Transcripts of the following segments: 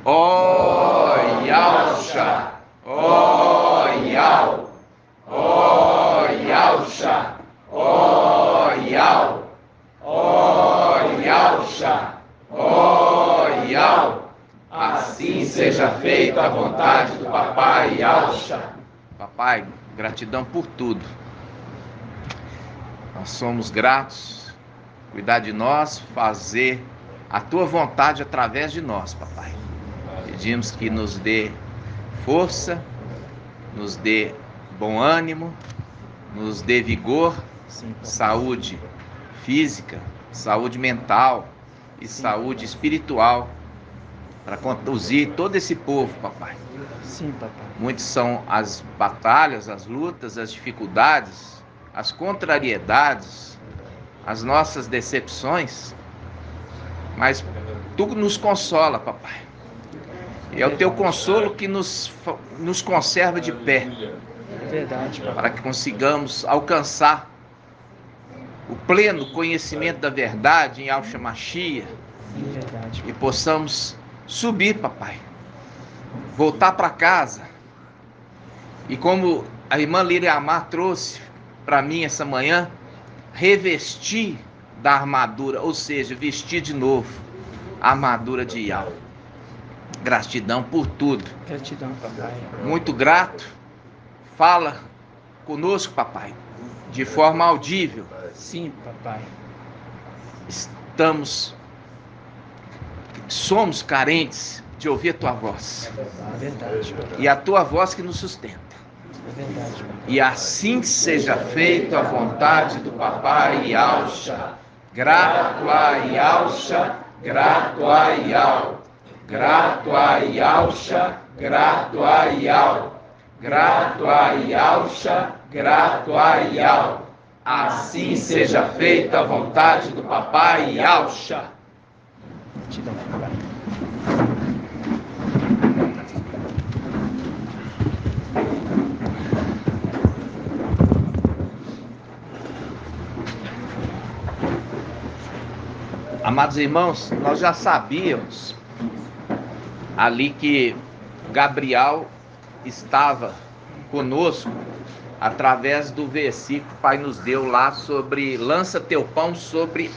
Ó Yalcha, ó Yal, ó Yalcha, ó Yal, ó Yalcha, ó Yal. Assim seja feita a vontade do Papai Yalcha. Papai, gratidão por tudo. Nós somos gratos, cuidar de nós, fazer a tua vontade através de nós, papai. Pedimos que nos dê força, nos dê bom ânimo, nos dê vigor, saúde física, saúde mental e saúde espiritual para conduzir todo esse povo, papai. Sim, papai. Muitas são as batalhas, as lutas, as dificuldades, as contrariedades, as nossas decepções, mas tu nos consola, papai. E é o teu consolo que nos conserva de pé. É verdade, papai. Para que consigamos alcançar o pleno conhecimento da verdade em Yalcha Mashiach. É verdade. E possamos subir, papai. Voltar para casa. E como a irmã Líria Amar trouxe para mim essa manhã, revestir da armadura, ou seja, vestir de novo a armadura de Yal. Gratidão por tudo. Gratidão, papai. Muito grato. Fala conosco, papai, de forma audível. Sim, papai. Somos carentes de ouvir a tua voz. É verdade, papai. E a tua voz que nos sustenta. É verdade, papai. E assim seja feita a vontade do Papai Yalcha. Grato a Yalcha, grato a Yal. Grato a Yalcha, grato a Yal. Grato a Yalcha, grato a Yal. Assim seja feita a vontade do Papai Yalcha. Gratidão, papai. Amados irmãos, nós já sabíamos ali que Gabriel estava conosco através do versículo que o Pai nos deu lá sobre lança teu pão sobre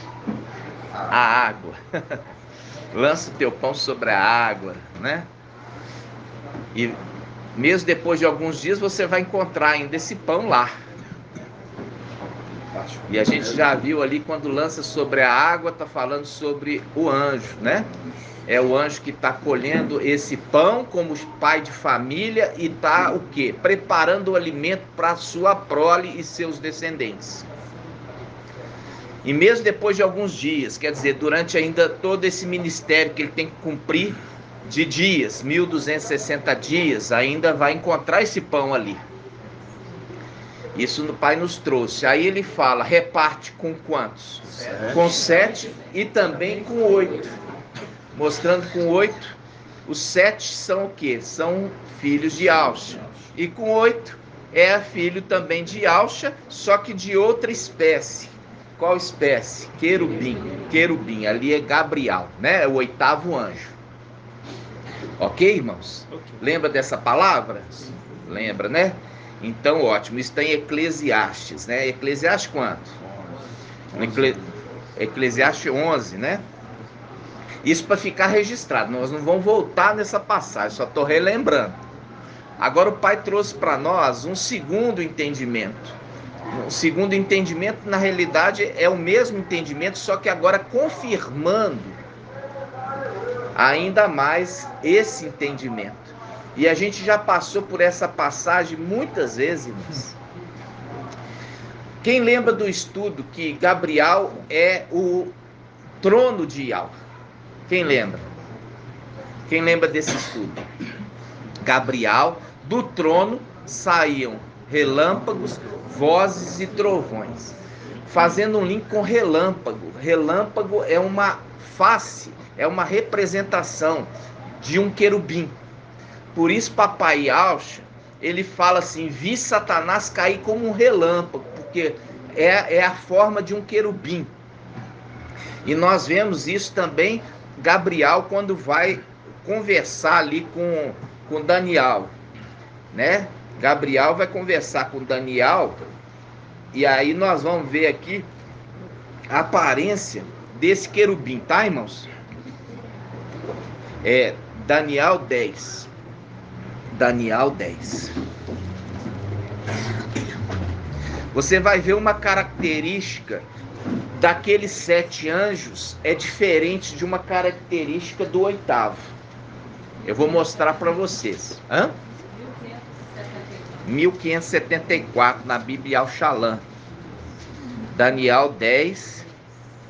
a água. Lança teu pão sobre a água, né? E mesmo depois de alguns dias você vai encontrar ainda esse pão lá. E a gente já viu ali quando lança sobre a água, está falando sobre o anjo, né? É o anjo que está colhendo esse pão como pai de família e está o quê? Preparando o alimento para a sua prole e seus descendentes. E mesmo depois de alguns dias, quer dizer, durante ainda todo esse ministério que ele tem que cumprir de dias, 1260 dias, ainda vai encontrar esse pão ali. Isso o Pai nos trouxe. Aí ele fala, reparte com quantos? 7. Com 7 e também com 8. Mostrando com 8, os 7 são o quê? São filhos de Yalcha. E com 8 é filho também de Yalcha, só que de outra espécie. Qual espécie? Querubim. Querubim, ali é Gabriel, né? É o 8º anjo. Ok, irmãos? Okay. Lembra dessa palavra? Sim. Lembra, né? Então, ótimo. Isso está em Eclesiastes, né? Eclesiastes quanto? 11. Eclesiastes 11, né? Isso para ficar registrado. Nós não vamos voltar nessa passagem, só estou relembrando. Agora o Pai trouxe para nós um segundo entendimento. Um segundo entendimento, na realidade, é o mesmo entendimento, só que agora confirmando ainda mais esse entendimento. E a gente já passou por essa passagem muitas vezes, irmãos. Quem lembra do estudo que Gabriel é o trono de Yal? Quem lembra? Quem lembra desse estudo? Gabriel, do trono saíam relâmpagos, vozes e trovões. Fazendo um link com relâmpago. Relâmpago é uma face, é uma representação de um querubim. Por isso, Papai Yalcha, ele fala assim, vi Satanás cair como um relâmpago, porque é a forma de um querubim. E nós vemos isso também, Gabriel, quando vai conversar ali com Daniel, né? Gabriel vai conversar com Daniel, e aí nós vamos ver aqui a aparência desse querubim, tá, irmãos? Daniel 10. Daniel 10. Você vai ver uma característica daqueles 7 anjos é diferente de uma característica do 8º. Eu vou mostrar para vocês. 1574 na Bíblia Al-Shalom. Daniel 10,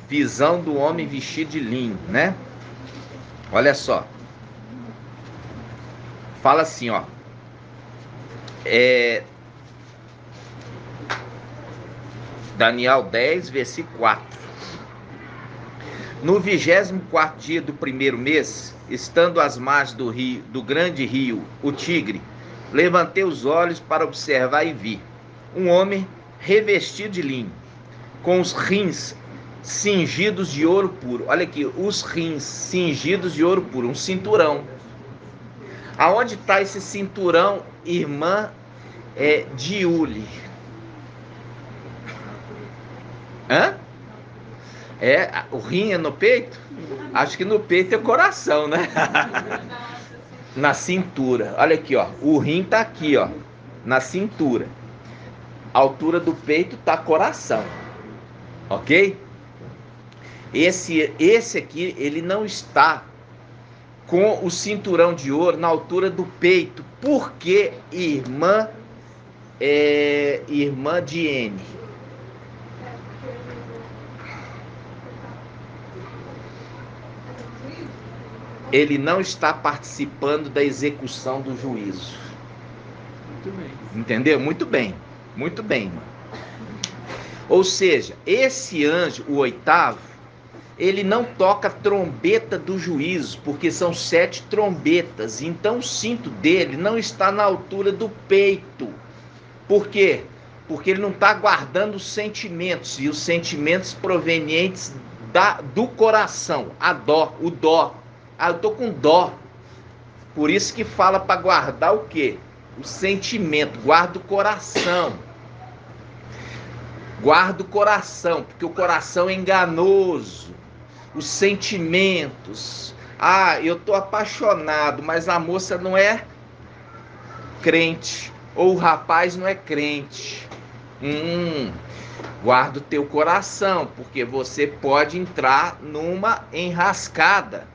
visão do homem vestido de linho, né? Olha só. Fala assim, ó. Daniel 10, versículo 4. No 24º dia do 1º mês, estando às margens do rio, do grande rio, o Tigre, levantei os olhos para observar e vi um homem revestido de linho, com os rins cingidos de ouro puro. Olha aqui, os rins cingidos de ouro puro, um cinturão. Aonde está esse cinturão, irmã Diuli? O rim é no peito? Acho que no peito é o coração, né? Na cintura. Olha aqui, ó. O rim tá aqui, ó, na cintura. A altura do peito tá coração. Ok? Esse aqui, ele não está com o cinturão de ouro na altura do peito. Porque irmã Diene? Ele não está participando da execução do juízo. Muito bem. Entendeu? Muito bem. Muito bem, irmão. Ou seja, esse anjo, o 8º, ele não toca trombeta do juízo, porque são 7 trombetas. Então o cinto dele não está na altura do peito. Por quê? Porque ele não está guardando os sentimentos, e os sentimentos provenientes do coração, o dó. Eu tô com dó. Por isso que fala para guardar o quê? O sentimento. Guarda o coração. Guarda o coração, porque o coração é enganoso. Os sentimentos. Eu tô apaixonado, mas a moça não é crente. Ou o rapaz não é crente. Guarda o teu coração, porque você pode entrar numa enrascada.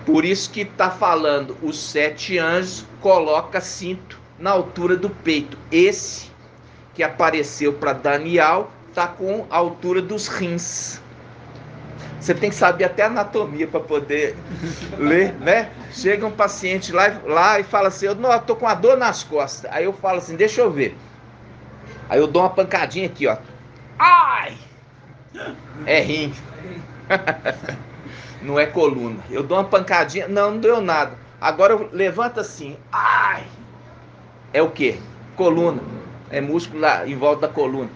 Por isso que está falando, os 7 anjos coloca cinto na altura do peito. Esse que apareceu para Daniel está com a altura dos rins. Você tem que saber até anatomia para poder ler, né? Chega um paciente lá e fala assim, eu tô com uma dor nas costas. Aí eu falo assim, deixa eu ver. Aí eu dou uma pancadinha aqui, ó. Ai! É rim. Não é coluna. Eu dou uma pancadinha, não deu nada. Agora eu levanto assim, ai! É o quê? Coluna. É músculo lá em volta da coluna.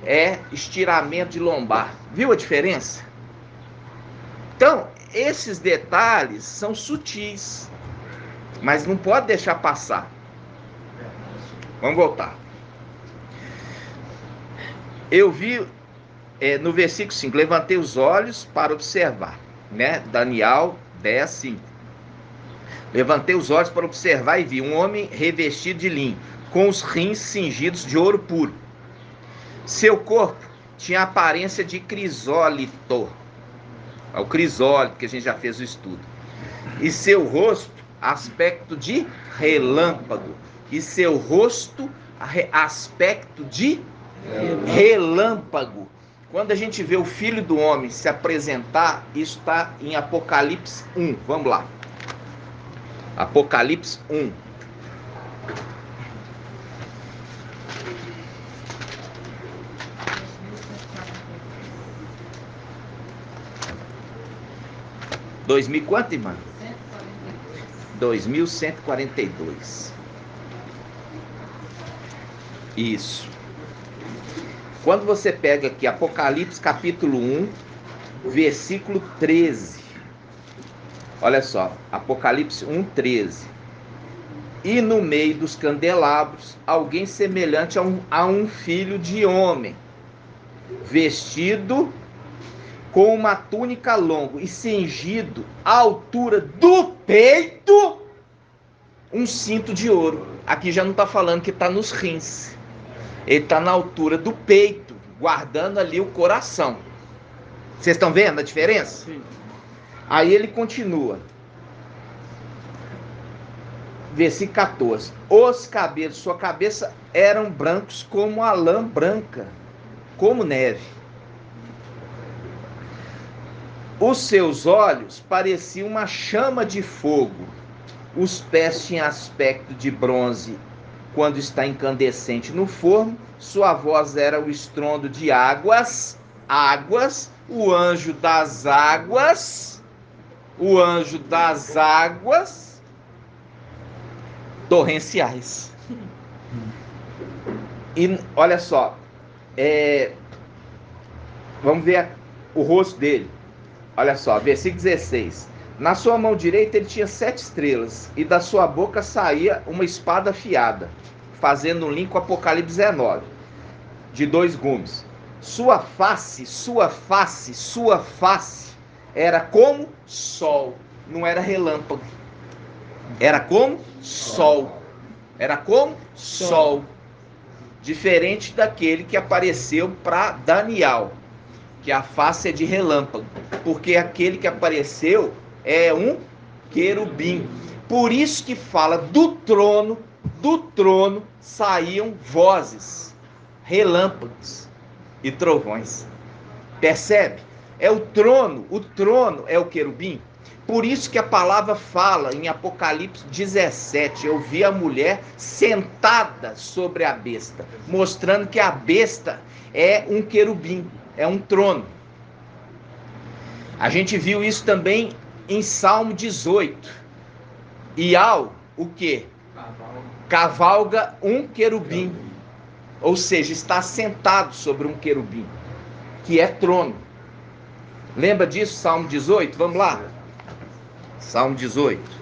É estiramento de lombar. Viu a diferença? Então, esses detalhes são sutis, mas não pode deixar passar. Vamos voltar. Eu vi no versículo 5, levantei os olhos para observar, né? Daniel 10, 5. Levantei os olhos para observar e vi um homem revestido de linho, com os rins cingidos de ouro puro. Seu corpo tinha a aparência de crisólito. O crisólito, que a gente já fez o estudo. E seu rosto, aspecto de relâmpago. E seu rosto, aspecto de relâmpago. Quando a gente vê o Filho do Homem se apresentar, isso está em Apocalipse 1. Vamos lá. Apocalipse 1. Quanto, irmã? 2142. Isso. Quando você pega aqui Apocalipse capítulo 1, versículo 13. Olha só, Apocalipse 1:13. E no meio dos candelabros, alguém semelhante a um filho de homem, vestido com uma túnica longa e cingido à altura do peito um cinto de ouro. Aqui já não está falando que está nos rins. Ele está na altura do peito, guardando ali o coração. Vocês estão vendo a diferença? Sim. Aí ele continua. Versículo 14. Os cabelos, sua cabeça eram brancos como a lã branca, como neve. Os seus olhos pareciam uma chama de fogo. Os pés tinham aspecto de bronze quando está incandescente no forno. Sua voz era o estrondo de águas, o anjo das águas, torrenciais. E olha só, vamos ver o rosto dele. Olha só, versículo 16. Na sua mão direita ele tinha 7 estrelas, e da sua boca saía uma espada afiada, fazendo um link com Apocalipse 19, de 2 gumes. Sua face era como sol, não era relâmpago. Era como sol. Diferente daquele que apareceu para Daniel, que a face é de relâmpago, porque aquele que apareceu é um querubim. Por isso que fala do trono saíam vozes, relâmpagos e trovões. Percebe? É o trono é o querubim. Por isso que a palavra fala em Apocalipse 17, eu vi a mulher sentada sobre a besta, mostrando que a besta é um querubim, é um trono. A gente viu isso também em Salmo 18. Ial, o quê? Cavalga um querubim. Ou seja, está sentado sobre um querubim, que é trono. Lembra disso, Salmo 18? Vamos lá. Salmo 18.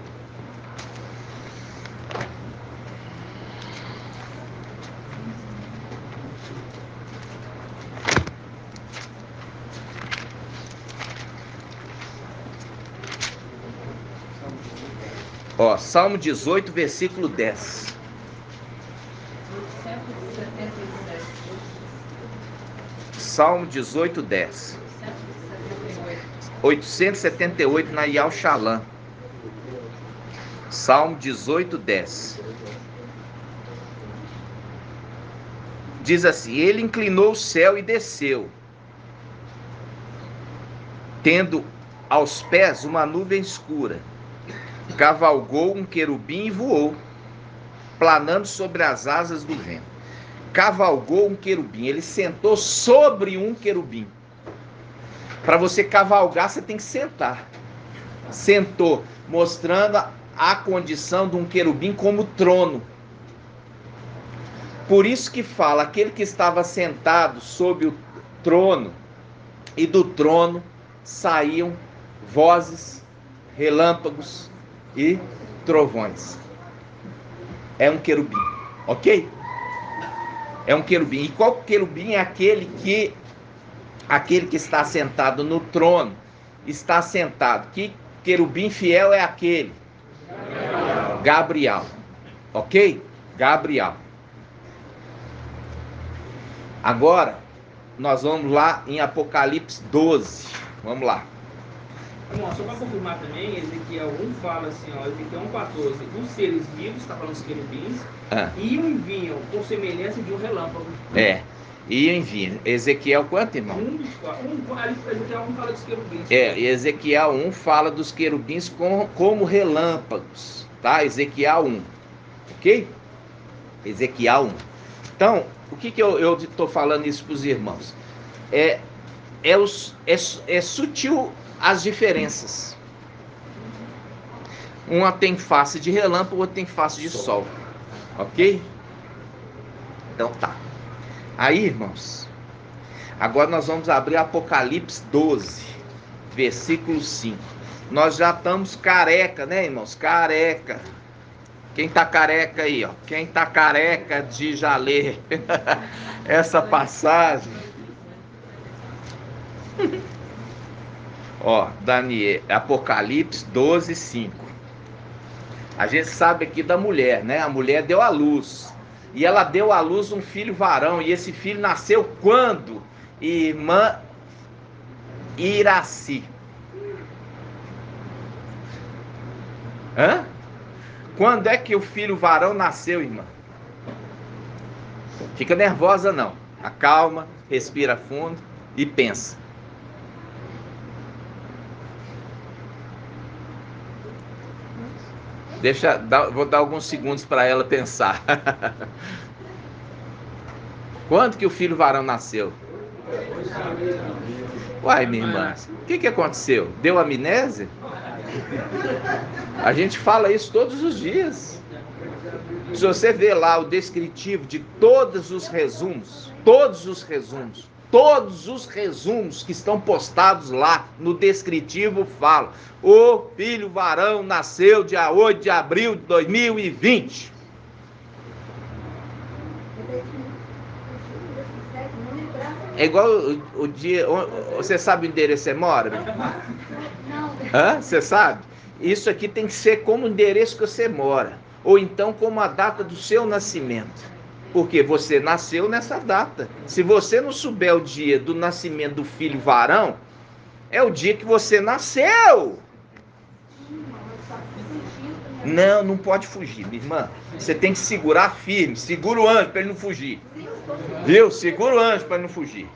Ó, Salmo 18, versículo 10. 877. Salmo 18, 10. 878 na Yal Shalom. Salmo 18, 10. Diz assim: ele inclinou o céu e desceu, tendo aos pés uma nuvem escura. Cavalgou um querubim e voou, planando sobre as asas do vento. Cavalgou um querubim, ele sentou sobre um querubim. Para você cavalgar, você tem que sentar. Sentou, mostrando a condição de um querubim como trono. Por isso que fala, aquele que estava sentado sobre o trono, e do trono saíam vozes, relâmpagos e trovões. É um querubim, ok? É um querubim. E qual querubim é aquele que está sentado no trono? Está sentado. Que querubim fiel é aquele? Gabriel. Ok? Gabriel. Agora, nós vamos lá em Apocalipse 12. Vamos lá. Irmão, só para confirmar também, Ezequiel 1 fala assim, ó, Ezequiel 1,14, os seres vivos, está falando dos querubins, iam e vinham com semelhança de um relâmpago. Iam e vinham. Ezequiel quanto, irmão? Ezequiel 1 fala dos querubins. Ezequiel 1 fala dos querubins como relâmpagos, tá? Ezequiel 1, ok? Ezequiel 1. Então, o que eu estou falando isso para os irmãos? É sutil as diferenças. Uma tem face de relâmpago, outra tem face de sol. Ok? Então tá. Aí, irmãos, agora nós vamos abrir Apocalipse 12. versículo 5. Nós já estamos careca, né, irmãos? Careca. Quem tá careca aí, ó? Quem tá careca de já ler essa passagem? Ó, Daniel, Apocalipse 12, 5. A gente sabe aqui da mulher, né? A mulher deu à luz. E ela deu à luz um filho varão. E esse filho nasceu quando? Irmã Iraci. Hã? Quando é que o filho varão nasceu, irmã? Fica nervosa não. Acalma, respira fundo e pensa. Vou dar alguns segundos para ela pensar. Quando que o filho varão nasceu? Uai, minha irmã, o que aconteceu? Deu amnésia? A gente fala isso todos os dias. Se você ver lá o descritivo de todos os resumos que estão postados lá no descritivo falam: o filho varão nasceu dia 8 de abril de 2020. É igual o dia... Você sabe o endereço que você mora? Não. Hã? Você sabe? Isso aqui tem que ser como o endereço que você mora. Ou então como a data do seu nascimento. Porque você nasceu nessa data. Se você não souber o dia do nascimento do filho varão, é o dia que você nasceu. Não pode fugir, minha irmã. Você tem que segurar firme. Segura o anjo para ele não fugir. Viu? Segura o anjo para ele não fugir.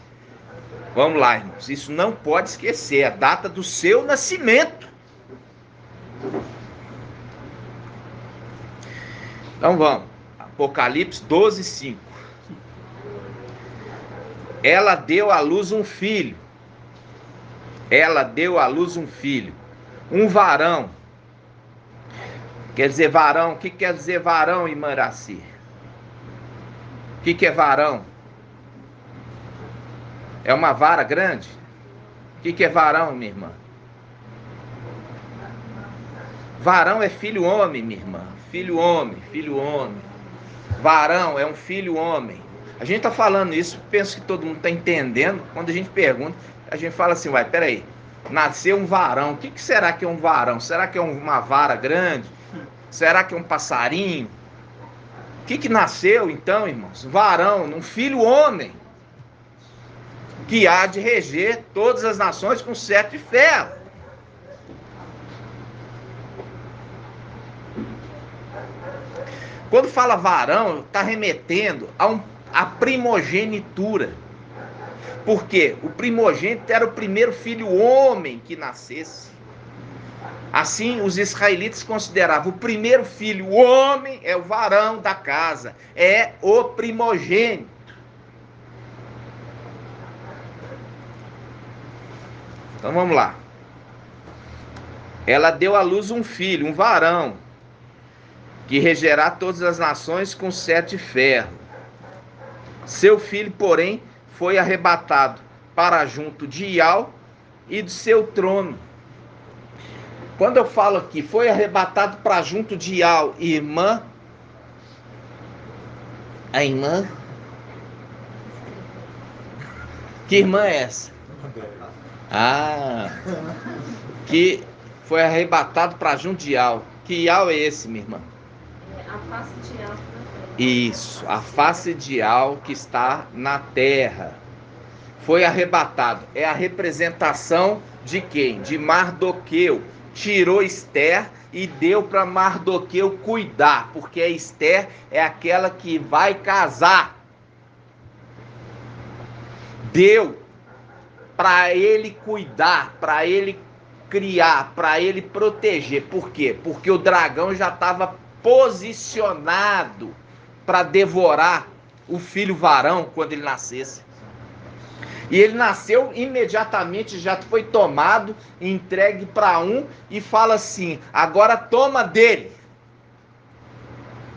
Vamos lá, irmãos. Isso não pode esquecer. A data do seu nascimento. Então vamos. Apocalipse 12, 5. Ela deu à luz um filho. Ela deu à luz um filho. Um varão. Quer dizer varão. O que quer dizer varão, irmã Iraci? O que é varão? É uma vara grande? O que é varão, minha irmã? Varão é filho homem, minha irmã. Filho homem. Varão é um filho homem. A gente está falando isso, penso que todo mundo está entendendo. Quando a gente pergunta, a gente fala assim: uai, peraí, nasceu um varão. O que será que é um varão? Será que é uma vara grande? Será que é um passarinho? O que nasceu então, irmãos? Varão, um filho homem, que há de reger todas as nações com cetro de ferro. Quando fala varão, está remetendo a primogenitura. Por quê? O primogênito era o primeiro filho homem que nascesse. Assim, os israelitas consideravam o primeiro filho homem é o varão da casa, é o primogênito. Então vamos lá. Ela deu à luz um filho, um varão, que regerá todas as nações com cetro de ferro. Seu filho, porém, foi arrebatado para junto de Iau e do seu trono. Quando eu falo aqui, foi arrebatado para junto de Iau, irmã, a irmã, que irmã é essa? Que foi arrebatado para junto de Iau. Que Iau é esse, minha irmã? A face de Iau. Isso, a face de Iau que está na terra. Foi arrebatado. É a representação de quem? De Mardoqueu. Tirou Esther e deu para Mardoqueu cuidar, porque a Esther é aquela que vai casar. Deu para ele cuidar, para ele criar, para ele proteger. Por quê? Porque o dragão já estava posicionado para devorar o filho varão quando ele nascesse. E ele nasceu imediatamente, já foi tomado, entregue para um e fala assim: agora toma dele.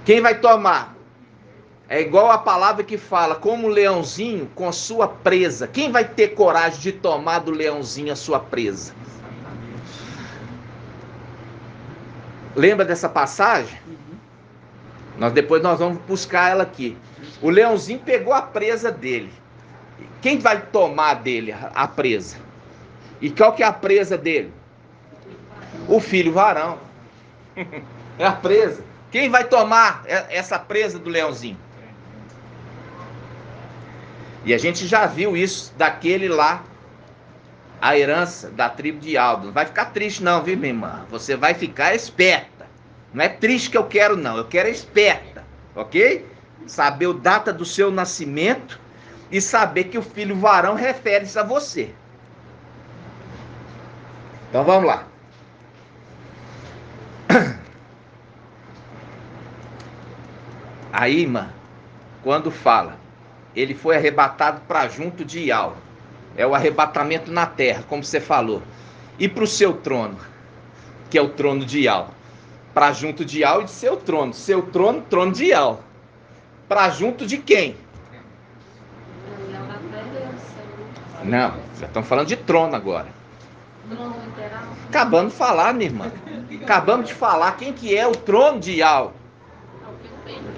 Quem vai tomar? É igual a palavra que fala, como o leãozinho com sua presa. Quem vai ter coragem de tomar do leãozinho a sua presa? Lembra dessa passagem? Depois nós vamos buscar ela aqui. O leãozinho pegou a presa dele. Quem vai tomar dele a presa? E qual que é a presa dele? O filho varão. É a presa. Quem vai tomar essa presa do leãozinho? E a gente já viu isso daquele lá, a herança da tribo de Aldo. Não vai ficar triste não, viu, minha irmã? Você vai ficar esperta. Não é triste que eu quero não, eu quero esperta, ok? Saber a data do seu nascimento e saber que o filho varão refere-se a você. Então vamos lá. Aí, irmã, quando fala, ele foi arrebatado para junto de Ial. É o arrebatamento na terra, como você falou. E para o seu trono, que é o trono de Ial. Para junto de Ial e de seu trono. Seu trono, trono de Ial. Para junto de quem? Não, já estamos falando de trono agora. Acabamos de falar, minha irmã. Acabamos de falar quem que é o trono de Ial.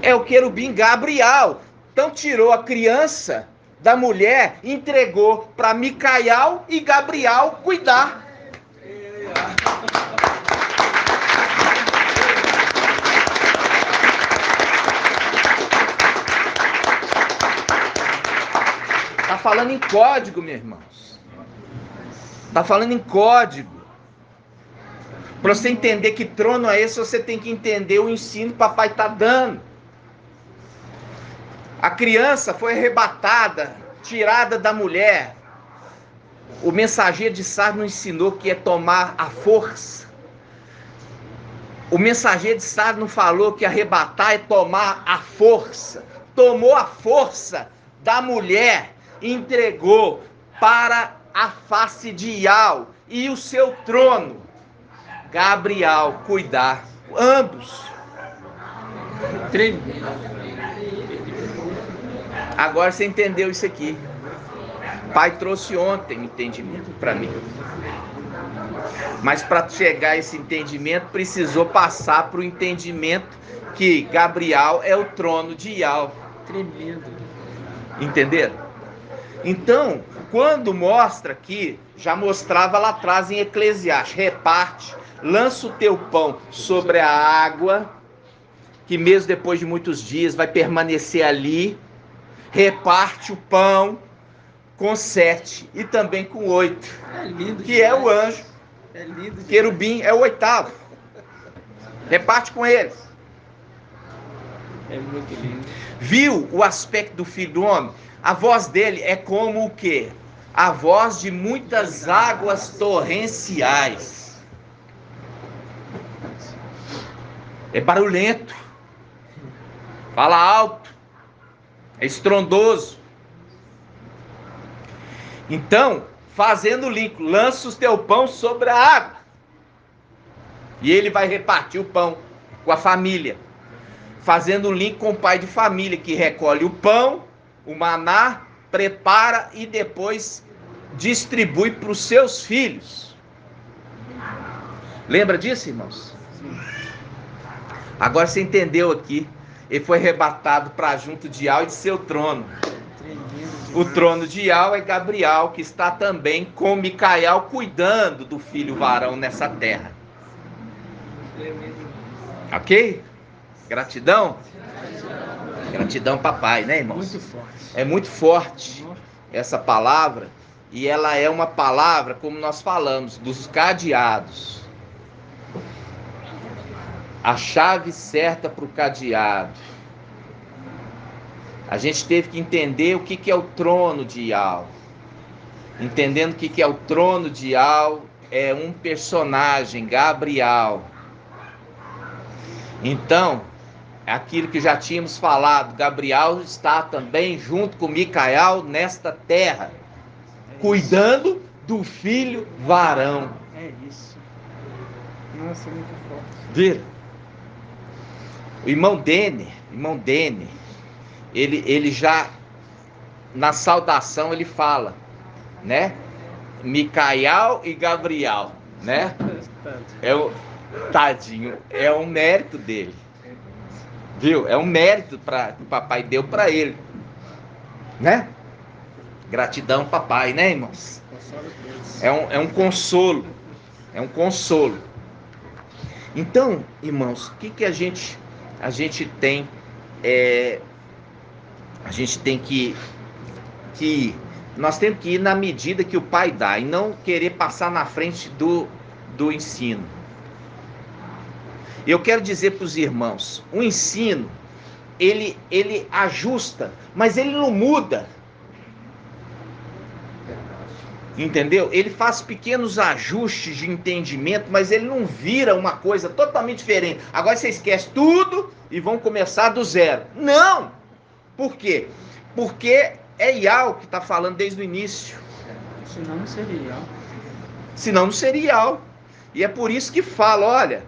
É o querubim Gabriel. Então tirou a criança da mulher, entregou para Micael e Gabriel cuidar. Tá falando em código, meus irmãos. Tá falando em código. Para você entender que trono é esse, você tem que entender o ensino que o papai está dando. A criança foi arrebatada, tirada da mulher. O mensageiro de Sardis não ensinou que é tomar a força. O mensageiro de Sardis não falou que arrebatar é tomar a força. Tomou a força da mulher e entregou para a face de Ial e o seu trono, Gabriel, cuidar. Ambos. Agora você entendeu isso aqui. Pai trouxe ontem o entendimento para mim. Mas para chegar a esse entendimento, precisou passar para o entendimento que Gabriel é o trono de Ial. Tremendo. Entenderam? Então, quando mostra aqui, já mostrava lá atrás em Eclesiastes, reparte, lança o teu pão sobre a água, que mesmo depois de muitos dias vai permanecer ali. Reparte o pão com 7 e também com 8. É lindo que é o anjo. É lindo. Querubim é o 8º. Reparte com eles. É muito lindo. Viu o aspecto do filho do homem? A voz dele é como o quê? A voz de muitas águas torrenciais. É barulhento. Fala alto. É estrondoso. Então, fazendo o link, lança o teu pão sobre a água. E ele vai repartir o pão com a família. Fazendo o link com o pai de família, que recolhe o pão, o maná, prepara e depois distribui para os seus filhos. Lembra disso, irmãos? Agora você entendeu aqui. Ele foi arrebatado para junto de Ial e de seu trono. O trono de Ial é Gabriel, que está também com Micael cuidando do filho varão nessa terra. Ok? Gratidão? Gratidão, papai, né, irmãos? Muito forte. É muito forte essa palavra. E ela é uma palavra, como nós falamos, dos cadeados. A chave certa para o cadeado. A gente teve que entender o que é o trono de Ial. Entendendo o que é o trono de Ial, é um personagem, Gabriel. Então, aquilo que já tínhamos falado, Gabriel está também junto com Micael nesta terra, cuidando do filho varão. É isso. Nossa, muito forte. Viram? O irmão Denner, ele já, na saudação, ele fala, né? Micael e Gabriel, né? Tadinho, é um mérito dele. Viu? É um mérito que o papai deu para ele. Né? Gratidão, papai, né, irmãos? É um consolo. É um consolo. Então, irmãos, o que a gente tem? A gente tem que nós temos que ir na medida que o pai dá e não querer passar na frente do ensino. Eu quero dizer para os irmãos, o ensino, ele ajusta, mas ele não muda. Entendeu? Ele faz pequenos ajustes de entendimento, mas ele não vira uma coisa totalmente diferente. Agora você esquece tudo e vão começar do zero. Não! Por quê? Porque é Yao que está falando desde o início. Senão não seria Yao. Senão não seria Yao. E é por isso que fala, olha,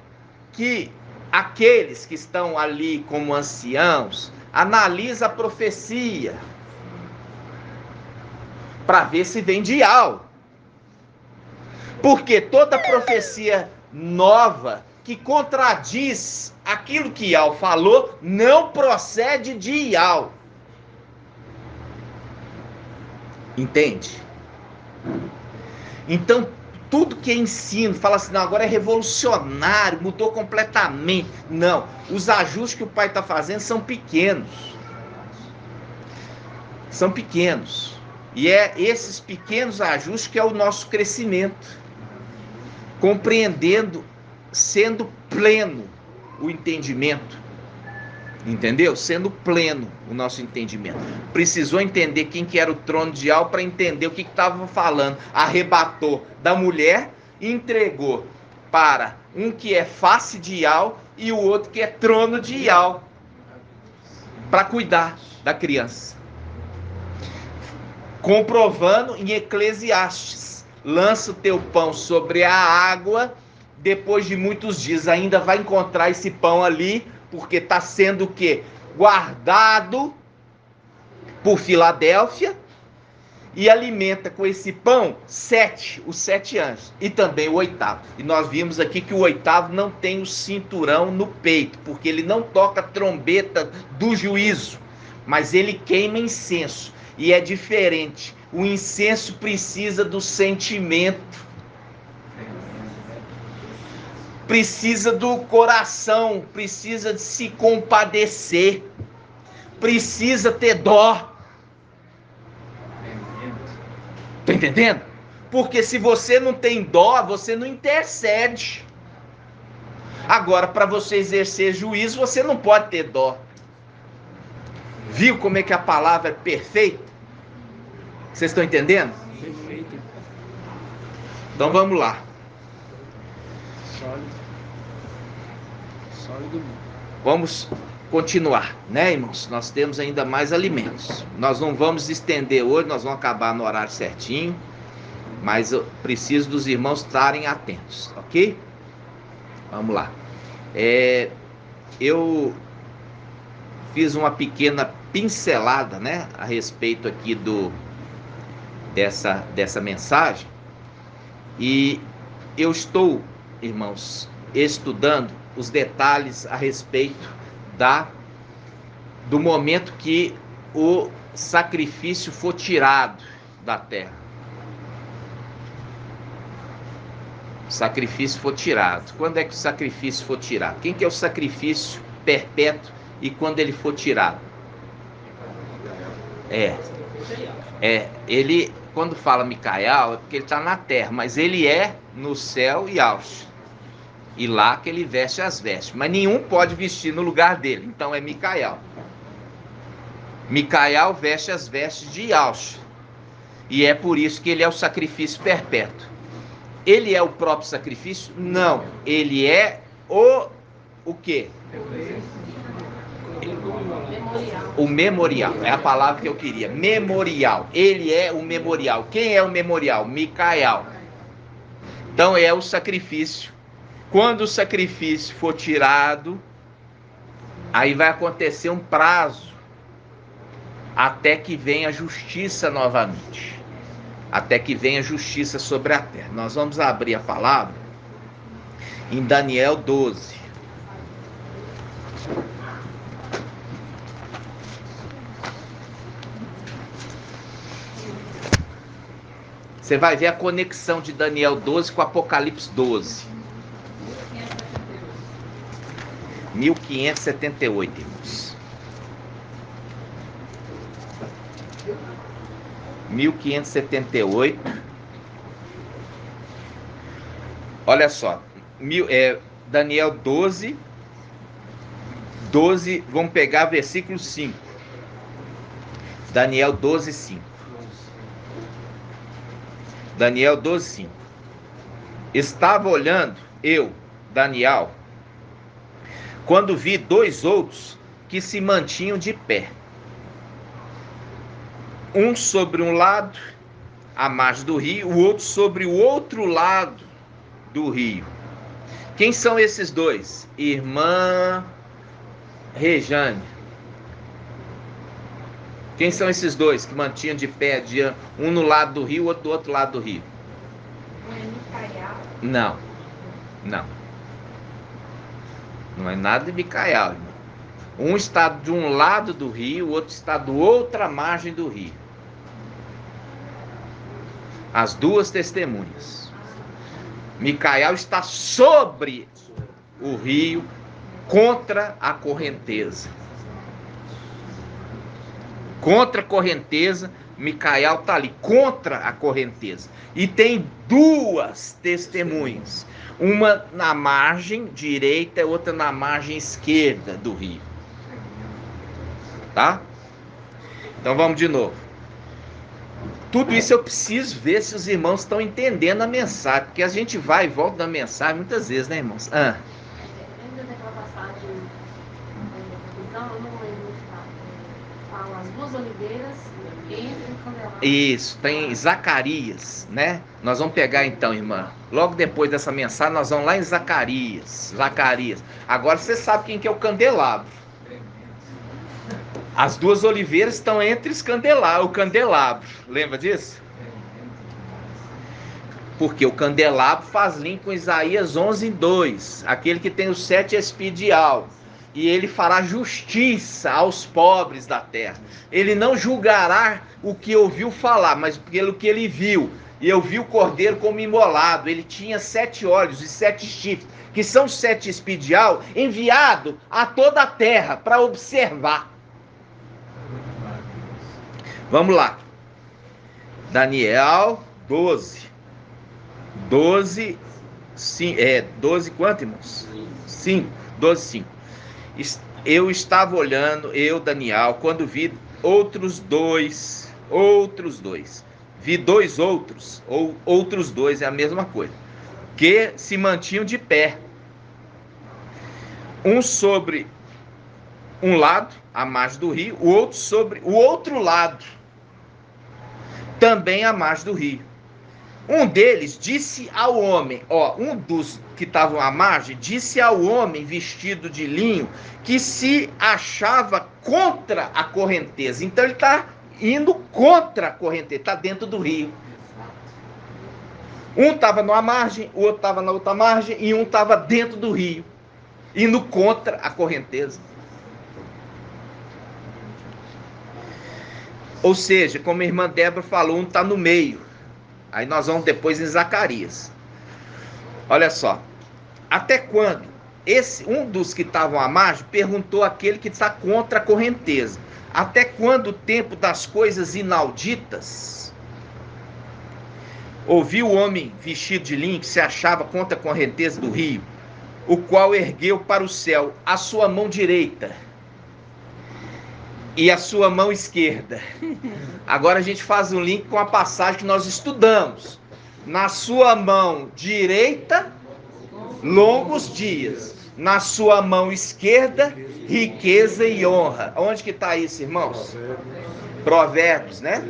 que aqueles que estão ali como anciãos, analisa a profecia para ver se vem de Yao. Porque toda profecia nova que contradiz aquilo que Yao falou não procede de Yao. Entende? Então, tudo que é ensino, fala assim, não, agora é revolucionário, mudou completamente. Não, os ajustes que o pai está fazendo são pequenos. São pequenos. E é esses pequenos ajustes que é o nosso crescimento. Compreendendo, sendo pleno o entendimento. Entendeu? Sendo pleno o nosso entendimento. Precisou entender quem que era o trono de Yao para entender o que estava falando. Arrebatou da mulher e entregou para um que é face de Yao e o outro que é trono de Yao. Para cuidar da criança. Comprovando em Eclesiastes. Lança o teu pão sobre a água. Depois de muitos dias ainda vai encontrar esse pão ali. Porque está sendo o quê? Guardado por Filadélfia e alimenta com esse pão os 7 anjos e também o 8º. E nós vimos aqui que o 8º não tem o cinturão no peito, porque ele não toca a trombeta do juízo, mas ele queima incenso e é diferente. O incenso precisa do sentimento. Precisa do coração, precisa de se compadecer, precisa ter dó. Tá entendendo? Porque se você não tem dó, você não intercede. Agora, para você exercer juízo, você não pode ter dó. Viu como é que a palavra é perfeita? Vocês estão entendendo? Perfeito. Então vamos lá. Sólido. Vamos continuar, né, irmãos? Nós temos ainda mais alimentos. Nós não vamos estender hoje, nós vamos acabar no horário certinho, mas eu preciso dos irmãos estarem atentos, ok? Vamos lá. Eu fiz uma pequena pincelada, né, a respeito aqui dessa mensagem, e eu estou, irmãos, estudando os detalhes a respeito do momento que o sacrifício for tirado da terra. O sacrifício for tirado. Quando é que o sacrifício for tirado? Quem que é o sacrifício perpétuo e quando ele for tirado? Ele, quando fala Micael, é porque ele está na terra, mas ele é no céu e Ausch. E lá que ele veste as vestes. Mas nenhum pode vestir no lugar dele. Então é Micael. Micael veste as vestes de Ausch. E é por isso que ele é o sacrifício perpétuo. Ele é o próprio sacrifício? Não. Ele é o quê? O memorial. É a palavra que eu queria. Memorial. Ele é o memorial. Quem é o memorial? Micael. Então é o sacrifício. Quando o sacrifício for tirado, aí vai acontecer um prazo até que venha a justiça novamente. Até que venha a justiça sobre a terra. Nós vamos abrir a palavra em Daniel 12. Você vai ver a conexão de Daniel 12 com Apocalipse 12. 1578, irmãos. 1578. Olha só. Daniel 12. Vamos pegar versículo 5. Daniel 12, 5. Daniel 12, 5. Estava olhando, eu, Daniel, quando vi dois outros que se mantinham de pé. Um sobre um lado, à margem do rio, o outro sobre o outro lado do rio. Quem são esses dois? Irmã Rejane. Quem são esses dois que mantinham de pé, um no lado do rio, outro do outro lado do rio? Não. Não é nada de Micael, irmão. Um está de um lado do rio, o outro está do outra margem do rio. As duas testemunhas. Micael está sobre o rio, contra a correnteza. Contra a correnteza, Micael está ali, contra a correnteza. E tem duas testemunhas. Uma na margem direita e outra na margem esquerda do rio. Tá? Então vamos de novo. Tudo isso eu preciso ver se os irmãos estão entendendo a mensagem. Porque a gente vai e volta da mensagem muitas vezes, né, irmãos? Ainda daquela passagem, então, eu não lembro, fala as duas oliveiras entre o candelabro. Isso, tem Zacarias, né? Nós vamos pegar então, irmã. Logo depois dessa mensagem, nós vamos lá em Zacarias. Agora você sabe quem que é o candelabro. As duas oliveiras estão entre o candelabro. Lembra disso? Porque o candelabro faz link com Isaías 11:2. Aquele que tem os 7 espíritos de alvo. E ele fará justiça aos pobres da terra. Ele não julgará o que ouviu falar, mas pelo que ele viu. E eu vi o cordeiro como imolado. Ele tinha 7 olhos e 7 chifres, que são 7 espíritos de alvo, enviado a toda a terra para observar. Vamos lá. Daniel 12. 12 quanto, irmãos? 5. 12, 5. Eu estava olhando, eu, Daniel, quando vi outros dois. Vi dois outros, ou outros dois, é a mesma coisa, que se mantinham de pé. Um sobre um lado, à margem do rio, o outro sobre o outro lado, também à margem do rio. Um deles disse ao homem, um dos que estavam à margem, disse ao homem vestido de linho, que se achava contra a correnteza. Então ele está indo contra a correnteza, está dentro do rio. Um estava numa margem, o outro estava na outra margem, e um estava dentro do rio, indo contra a correnteza. Ou seja, como a irmã Débora falou, um está no meio. Aí nós vamos depois em Zacarias. Olha só. Até quando? Um dos que estavam à margem perguntou àquele que está contra a correnteza: até quando o tempo das coisas inauditas? Ouviu o homem vestido de linho que se achava contra a correnteza do rio, o qual ergueu para o céu a sua mão direita e a sua mão esquerda. Agora a gente faz um link com a passagem que nós estudamos. Na sua mão direita, longos dias. Na sua mão esquerda, riqueza e honra. Onde que está isso, irmãos? Provérbios, né?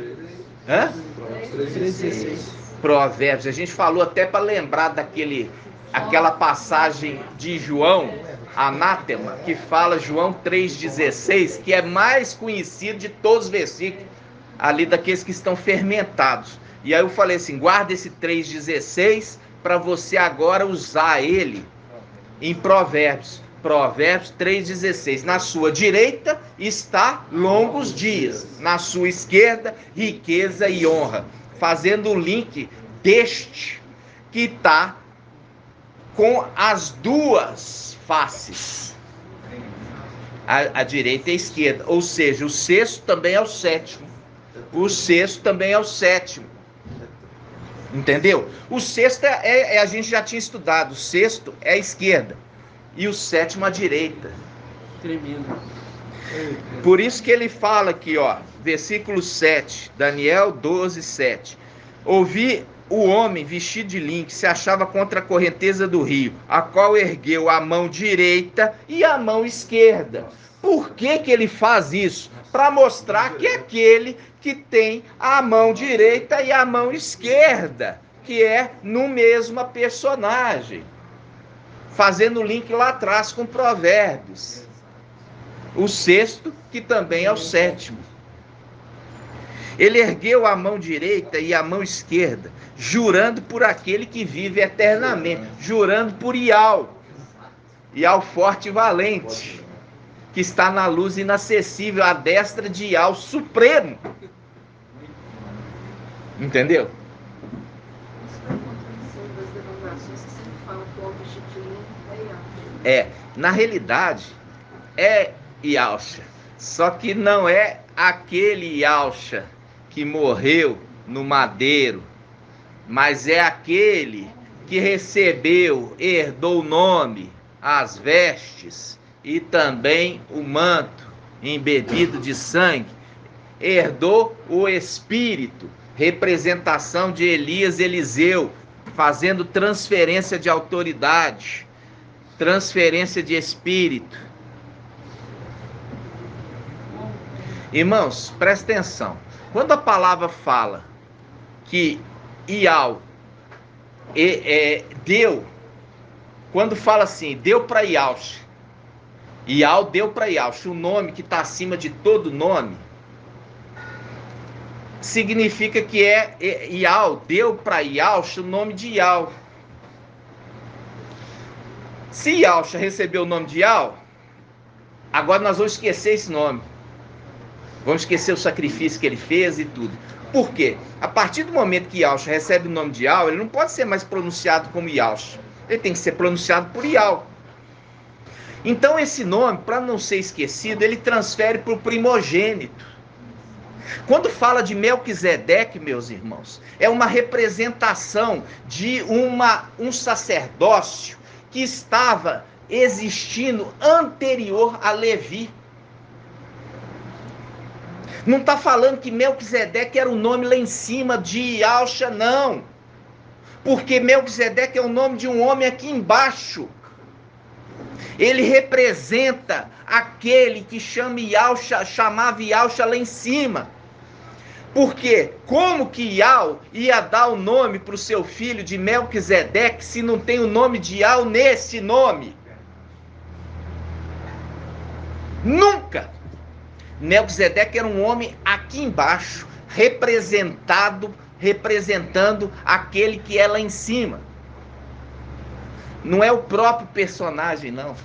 Provérbios. A gente falou até para lembrar aquela passagem de João, anátema, que fala João 3,16, que é mais conhecido de todos os versículos ali daqueles que estão fermentados. E aí eu falei assim: guarda esse 3,16 para você agora usar ele em Provérbios. Provérbios 3,16. Na sua direita está longos dias, na sua esquerda riqueza e honra. Fazendo o link deste que está com as duas faces, a direita e a esquerda. Ou seja, o sexto também é o sétimo. O sexto também é o sétimo. Entendeu? O sexto a gente já tinha estudado. O sexto é a esquerda e o sétimo a direita. Tremendo. Por isso que ele fala aqui, ó, versículo 7, Daniel 12, 7. Ouvi o homem vestido de linho que se achava contra a correnteza do rio, a qual ergueu a mão direita e a mão esquerda. Por que que ele faz isso? Para mostrar que é aquele que tem a mão direita e a mão esquerda, que é no mesmo personagem. Fazendo o link lá atrás com Provérbios. O sexto, que também é o sétimo. Ele ergueu a mão direita e a mão esquerda, jurando por aquele que vive eternamente, jurando por Iau, Iau forte e valente, que está na luz inacessível, à destra de Iau supremo. Entendeu? Na realidade, é Yahshua, só que não é aquele Yahshua que morreu no madeiro, mas é aquele que recebeu, herdou o nome, as vestes e também o manto embebido de sangue, herdou o espírito, representação de Elias e Eliseu, fazendo transferência de autoridade, transferência de espírito. Irmãos, presta atenção. Quando a palavra fala que Iau deu, quando fala assim, deu para Yahshua, Iau deu para Yahshua, o nome que está acima de todo nome, significa que Iau deu para Yahshua o nome de Iau. Se Yahshua recebeu o nome de Iau, agora nós vamos esquecer esse nome. Vamos esquecer o sacrifício que ele fez e tudo. Por quê? A partir do momento que Yahshua recebe o nome de Iau, ele não pode ser mais pronunciado como Yahshua. Ele tem que ser pronunciado por Iau. Então esse nome, para não ser esquecido, ele transfere para o primogênito. Quando fala de Melquisedeque, meus irmãos, é uma representação de um sacerdócio que estava existindo anterior a Levi. Não está falando que Melquisedeque era o nome lá em cima de Yahshua, não. Porque Melquisedeque é o nome de um homem aqui embaixo. Ele representa aquele que chamava Yahshua lá em cima. Porque como que Iau ia dar o nome para o seu filho de Melquisedeque se não tem o nome de Iau nesse nome? Nunca! Melquisedeque era um homem aqui embaixo, representando aquele que é lá em cima. Não é o próprio personagem, não.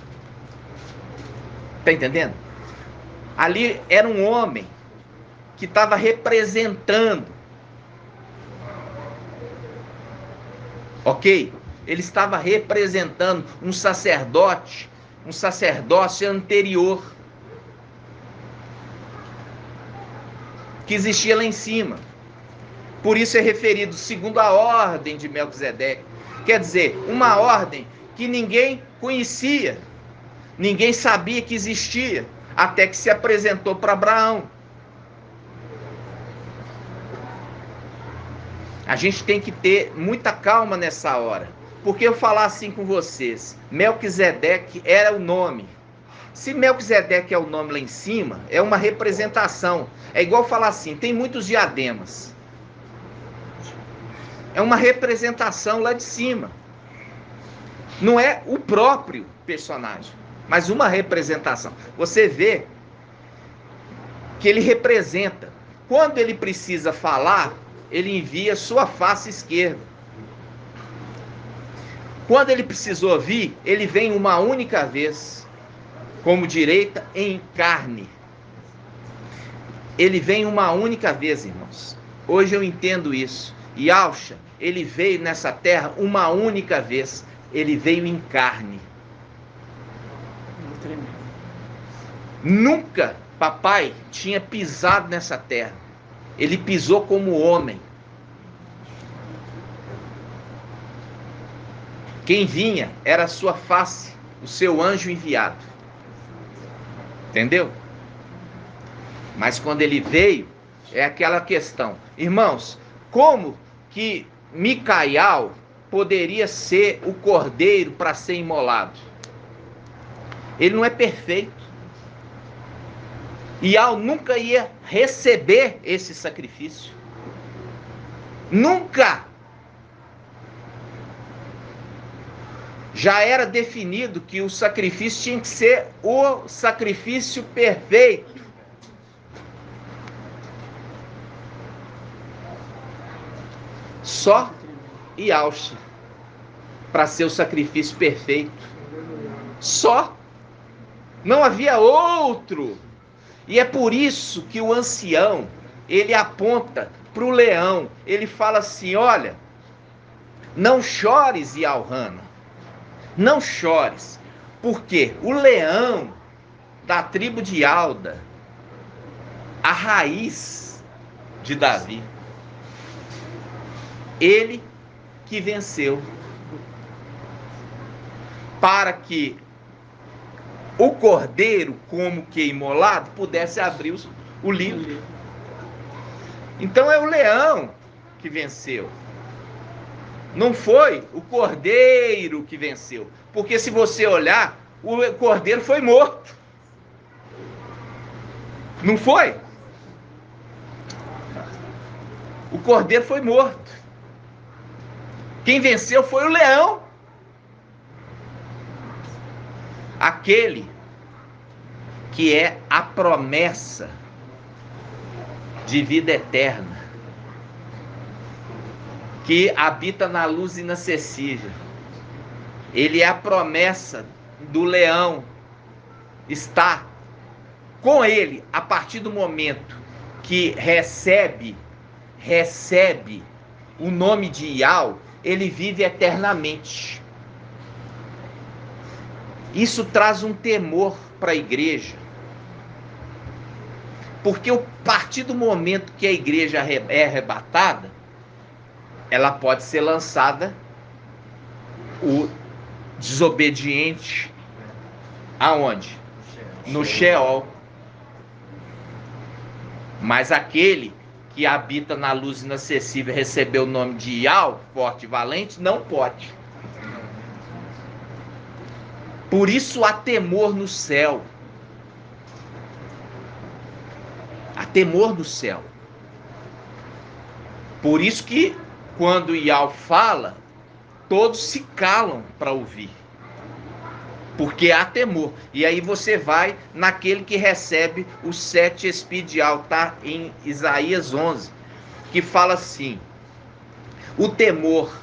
Está entendendo? Ali era um homem que estava representando. Ok? Ele estava representando um sacerdócio anterior, que existia lá em cima. Por isso é referido segundo a ordem de Melquisedeque. Quer dizer, uma ordem que ninguém conhecia, ninguém sabia que existia, até que se apresentou para Abraão. A gente tem que ter muita calma nessa hora. Porque eu falar assim com vocês, Melquisedeque era o nome. Se Melquisedeque é o nome lá em cima, é uma representação. É igual falar assim, tem muitos diademas. É uma representação lá de cima. Não é o próprio personagem, mas uma representação. Você vê que ele representa. Quando ele precisa falar, ele envia sua face esquerda. Quando ele precisou vir, ele vem uma única vez, como direita em carne. Ele vem uma única vez, irmãos. Hoje eu entendo isso. Yahshua, ele veio nessa terra uma única vez. Ele veio em carne. Nunca papai tinha pisado nessa terra. Ele pisou como homem. Quem vinha era a sua face, o seu anjo enviado. Entendeu? Mas quando ele veio, é aquela questão. Irmãos, como que Micael poderia ser o cordeiro para ser imolado? Ele não é perfeito. Ial nunca ia receber esse sacrifício. Nunca. Já era definido que o sacrifício tinha que ser o sacrifício perfeito. Só Yahshua para ser o sacrifício perfeito. Só. Não havia outro. E é por isso que o ancião, ele aponta para o leão. Ele fala assim, olha, não chores, Yalhana. Não chores. Porque o leão da tribo de Alda, a raiz de Davi, ele que venceu, para que o cordeiro, como que imolado, pudesse abrir o livro. Então é o leão que venceu. Não foi o cordeiro que venceu. Porque se você olhar, o cordeiro foi morto. Não foi? O cordeiro foi morto. Quem venceu foi o leão. Aquele que é a promessa de vida eterna, que habita na luz inacessível. Ele é a promessa do leão. Está com ele a partir do momento que recebe o nome de Ial, ele vive eternamente. Isso traz um temor para a igreja. Porque a partir do momento que a igreja é arrebatada, ela pode ser lançada, o desobediente, aonde? No Sheol. Mas aquele que habita na luz inacessível e recebeu o nome de Ial, forte e valente, não pode. Por isso há temor no céu. Há temor no céu. Por isso que quando Ial fala, todos se calam para ouvir. Porque há temor. E aí você vai naquele que recebe os 7 espíritos de Ial, tá? Em Isaías 11, que fala assim: o temor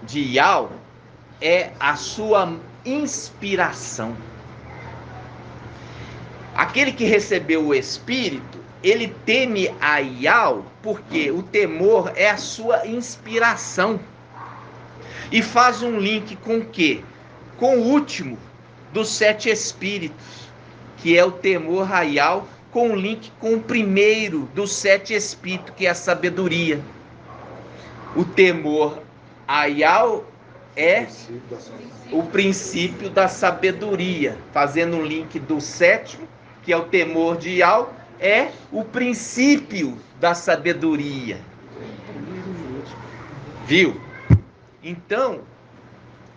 de Ial é a sua inspiração. Aquele que recebeu o Espírito, ele teme a Ial, porque o temor é a sua inspiração. E faz um link com o quê? Com o último dos 7 espíritos, que é o temor a Ial, com um link com o primeiro dos 7 espíritos, que é a sabedoria. O temor a Ial é o princípio da sabedoria, fazendo um link do 7º, que é o temor de Ial, é o princípio da sabedoria. Viu? Então,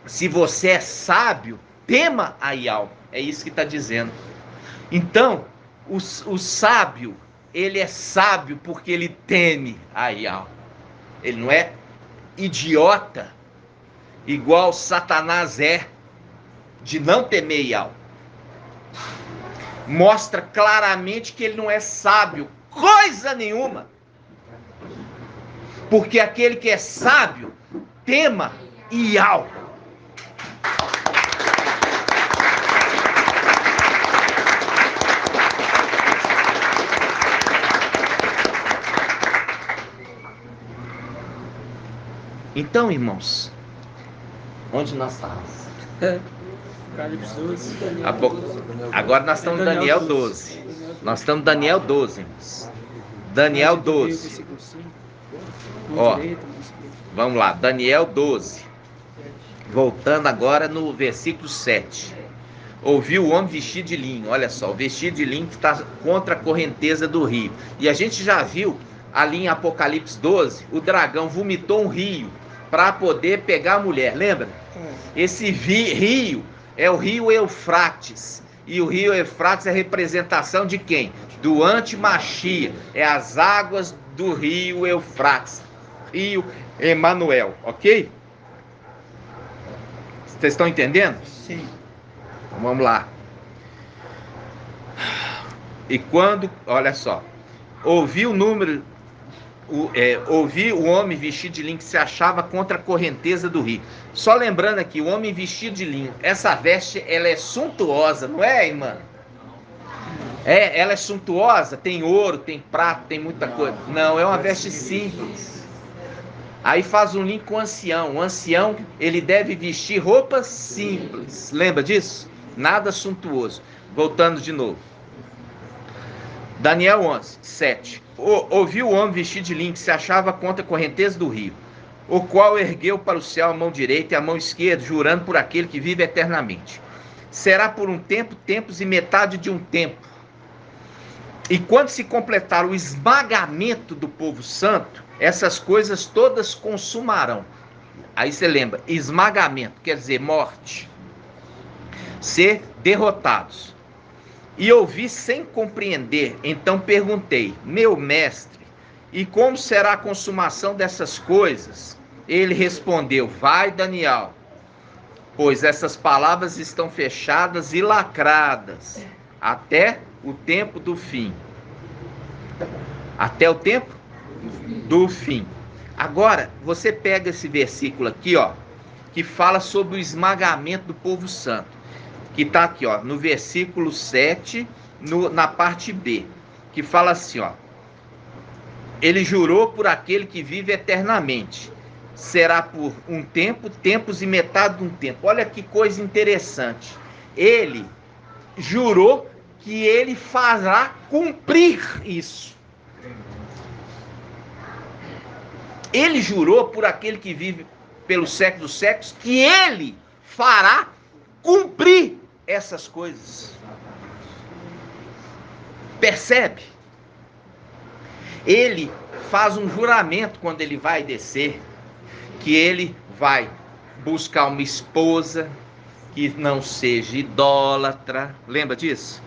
se você é sábio, tema a Ial. É isso que está dizendo. Então, o sábio, ele é sábio porque ele teme a Ial. Ele não é idiota, igual Satanás é, de não temer Ial. Mostra claramente que ele não é sábio, coisa nenhuma. Porque aquele que é sábio, tema Ial. Então, irmãos, onde nós estamos? Apocalipse 12. Agora nós estamos em Daniel 12. Nós estamos em Daniel 12, irmãos. Daniel 12. Ó, vamos lá, Daniel 12. Voltando agora no versículo 7. Ouviu o homem vestido de linho. Olha só, o vestido de linho que está contra a correnteza do rio. E a gente já viu ali em Apocalipse 12, o dragão vomitou um rio para poder pegar a mulher, lembra? Esse rio é o rio Eufrates. E o rio Eufrates é representação de quem? Do anti-Machia. É as águas do rio Eufrates. Rio Emanuel, ok? Vocês estão entendendo? Sim. Então, vamos lá. E quando, olha só, ouvi o homem vestido de linho que se achava contra a correnteza do rio. Só lembrando aqui, o homem vestido de linho, essa veste, ela é suntuosa, não é, irmã? Ela é suntuosa, tem ouro, tem prata, tem muita coisa. Não, é uma veste simples. Aí faz um link com o ancião. O ancião, ele deve vestir roupas simples. Lembra disso? Nada suntuoso. Voltando de novo. Daniel 11, 7. Ouviu o homem vestido de linho que se achava contra a correnteza do rio, o qual ergueu para o céu a mão direita e a mão esquerda, jurando por aquele que vive eternamente. Será por um tempo, tempos e metade de um tempo. E quando se completar o esmagamento do povo santo, essas coisas todas consumarão. Aí você lembra, esmagamento, quer dizer morte. Ser derrotados. E ouvi sem compreender, então perguntei, meu mestre, e como será a consumação dessas coisas? Ele respondeu, vai, Daniel, pois essas palavras estão fechadas e lacradas, até o tempo do fim. Até o tempo do fim. Agora, você pega esse versículo aqui, ó, que fala sobre o esmagamento do povo santo, que está aqui, ó, no versículo 7, na parte B, que fala assim, ó, ele jurou por aquele que vive eternamente, será por um tempo, tempos e metade de um tempo. Olha que coisa interessante, ele jurou que ele fará cumprir isso. Ele jurou por aquele que vive pelo século dos séculos que ele fará cumprir essas coisas. Percebe? Ele faz um juramento quando ele vai descer, que ele vai buscar uma esposa que não seja idólatra. Lembra disso?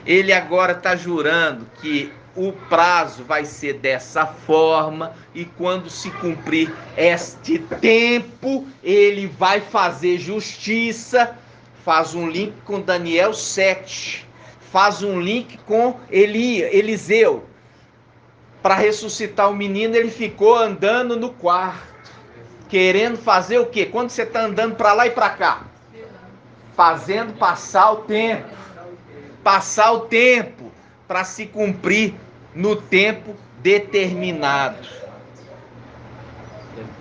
Ele agora está jurando que o prazo vai ser dessa forma, e quando se cumprir este tempo, ele vai fazer justiça. Faz um link com Daniel 7, faz um link com Eliseu. Para ressuscitar o menino, ele ficou andando no quarto, querendo fazer o quê? Quando você está andando para lá e para cá? Fazendo passar o tempo para se cumprir no tempo determinado.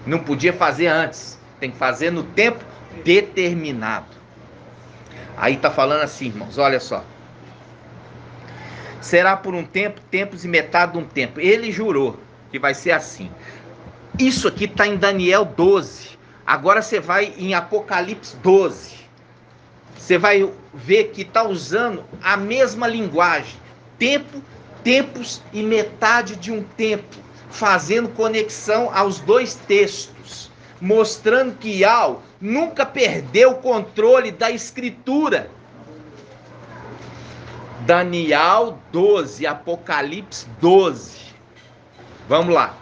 Não podia fazer antes, tem que fazer no tempo determinado. Aí está falando assim, irmãos, olha só. Será por um tempo, tempos e metade de um tempo. Ele jurou que vai ser assim. Isso aqui está em Daniel 12. Agora você vai em Apocalipse 12. Você vai ver que está usando a mesma linguagem. Tempo, tempos e metade de um tempo. Fazendo conexão aos dois textos. Mostrando que Yahweh nunca perdeu o controle da escritura. Daniel 12, Apocalipse 12. Vamos lá.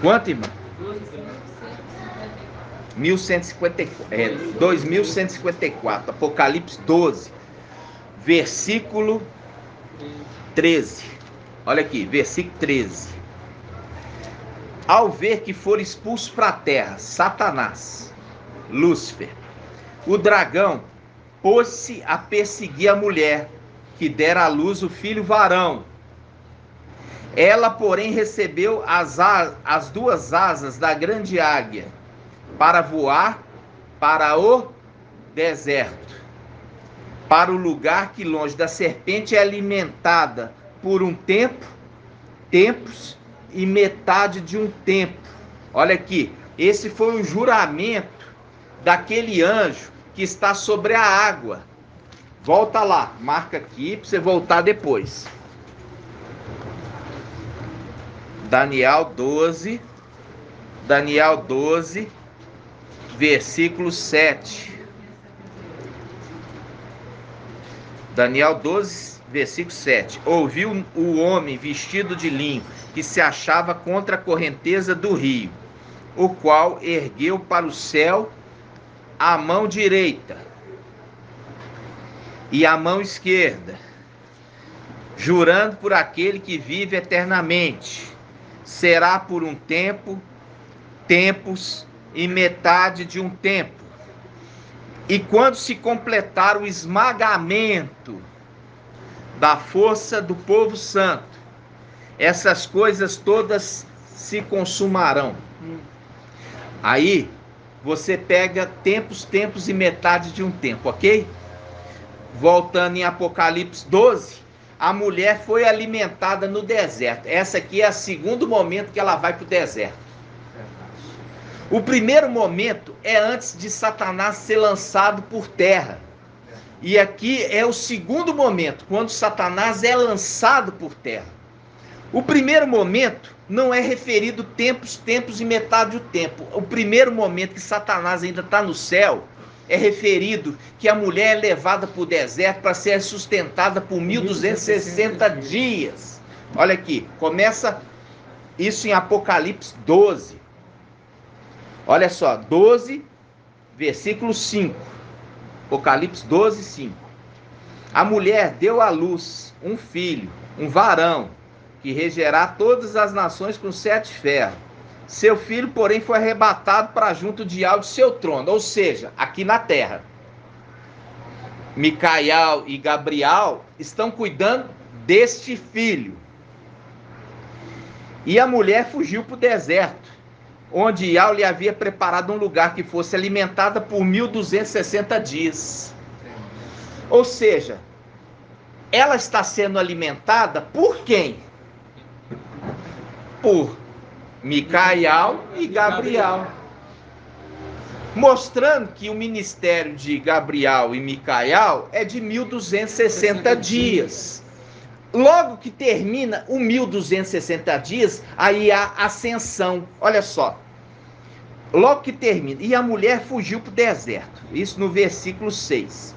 Quanto, irmão? 2154. Apocalipse 12, versículo 13. Olha aqui, versículo 13. Ao ver que for expulso para a terra Satanás, Lúcifer, o dragão pôs-se a perseguir a mulher que dera à luz o filho varão. Ela, porém, recebeu as duas asas da grande águia para voar para o deserto, para o lugar que longe da serpente é alimentada por um tempo, tempos e metade de um tempo. Olha aqui, esse foi o juramento daquele anjo que está sobre a água. Volta lá, marca aqui para você voltar depois. Daniel 12, versículo 7. Daniel 12, versículo 7. Ouviu o homem vestido de linho que se achava contra a correnteza do rio, o qual ergueu para o céu a mão direita e a mão esquerda, jurando por aquele que vive eternamente. Será por um tempo, tempos e metade de um tempo. E quando se completar o esmagamento da força do povo santo, essas coisas todas se consumarão. Aí você pega tempos, tempos e metade de um tempo, ok? Voltando em Apocalipse 12, a mulher foi alimentada no deserto. Essa aqui é o segundo momento que ela vai para o deserto. O primeiro momento é antes de Satanás ser lançado por terra. E aqui é o segundo momento, quando Satanás é lançado por terra. O primeiro momento não é referido tempos, tempos e metade do tempo. O primeiro momento que Satanás ainda está no céu é referido que a mulher é levada para o deserto para ser sustentada por 1260 dias. Olha aqui, começa isso em Apocalipse 12. Olha só, 12, versículo 5. Apocalipse 12, 5. A mulher deu à luz um filho, um varão, que regerá todas as nações com 7 ferros. Seu filho, porém, foi arrebatado para junto de diabo de seu trono, ou seja, aqui na terra. Micael e Gabriel estão cuidando deste filho. E a mulher fugiu para o deserto, onde Iau lhe havia preparado um lugar que fosse alimentada por 1260 dias. Ou seja, ela está sendo alimentada por quem? Por Micael e Gabriel. Mostrando que o ministério de Gabriel e Micael é de 1260 dias. Logo que termina o 1260 dias, aí há ascensão. Olha só. Logo que termina. E a mulher fugiu para o deserto. Isso no versículo 6.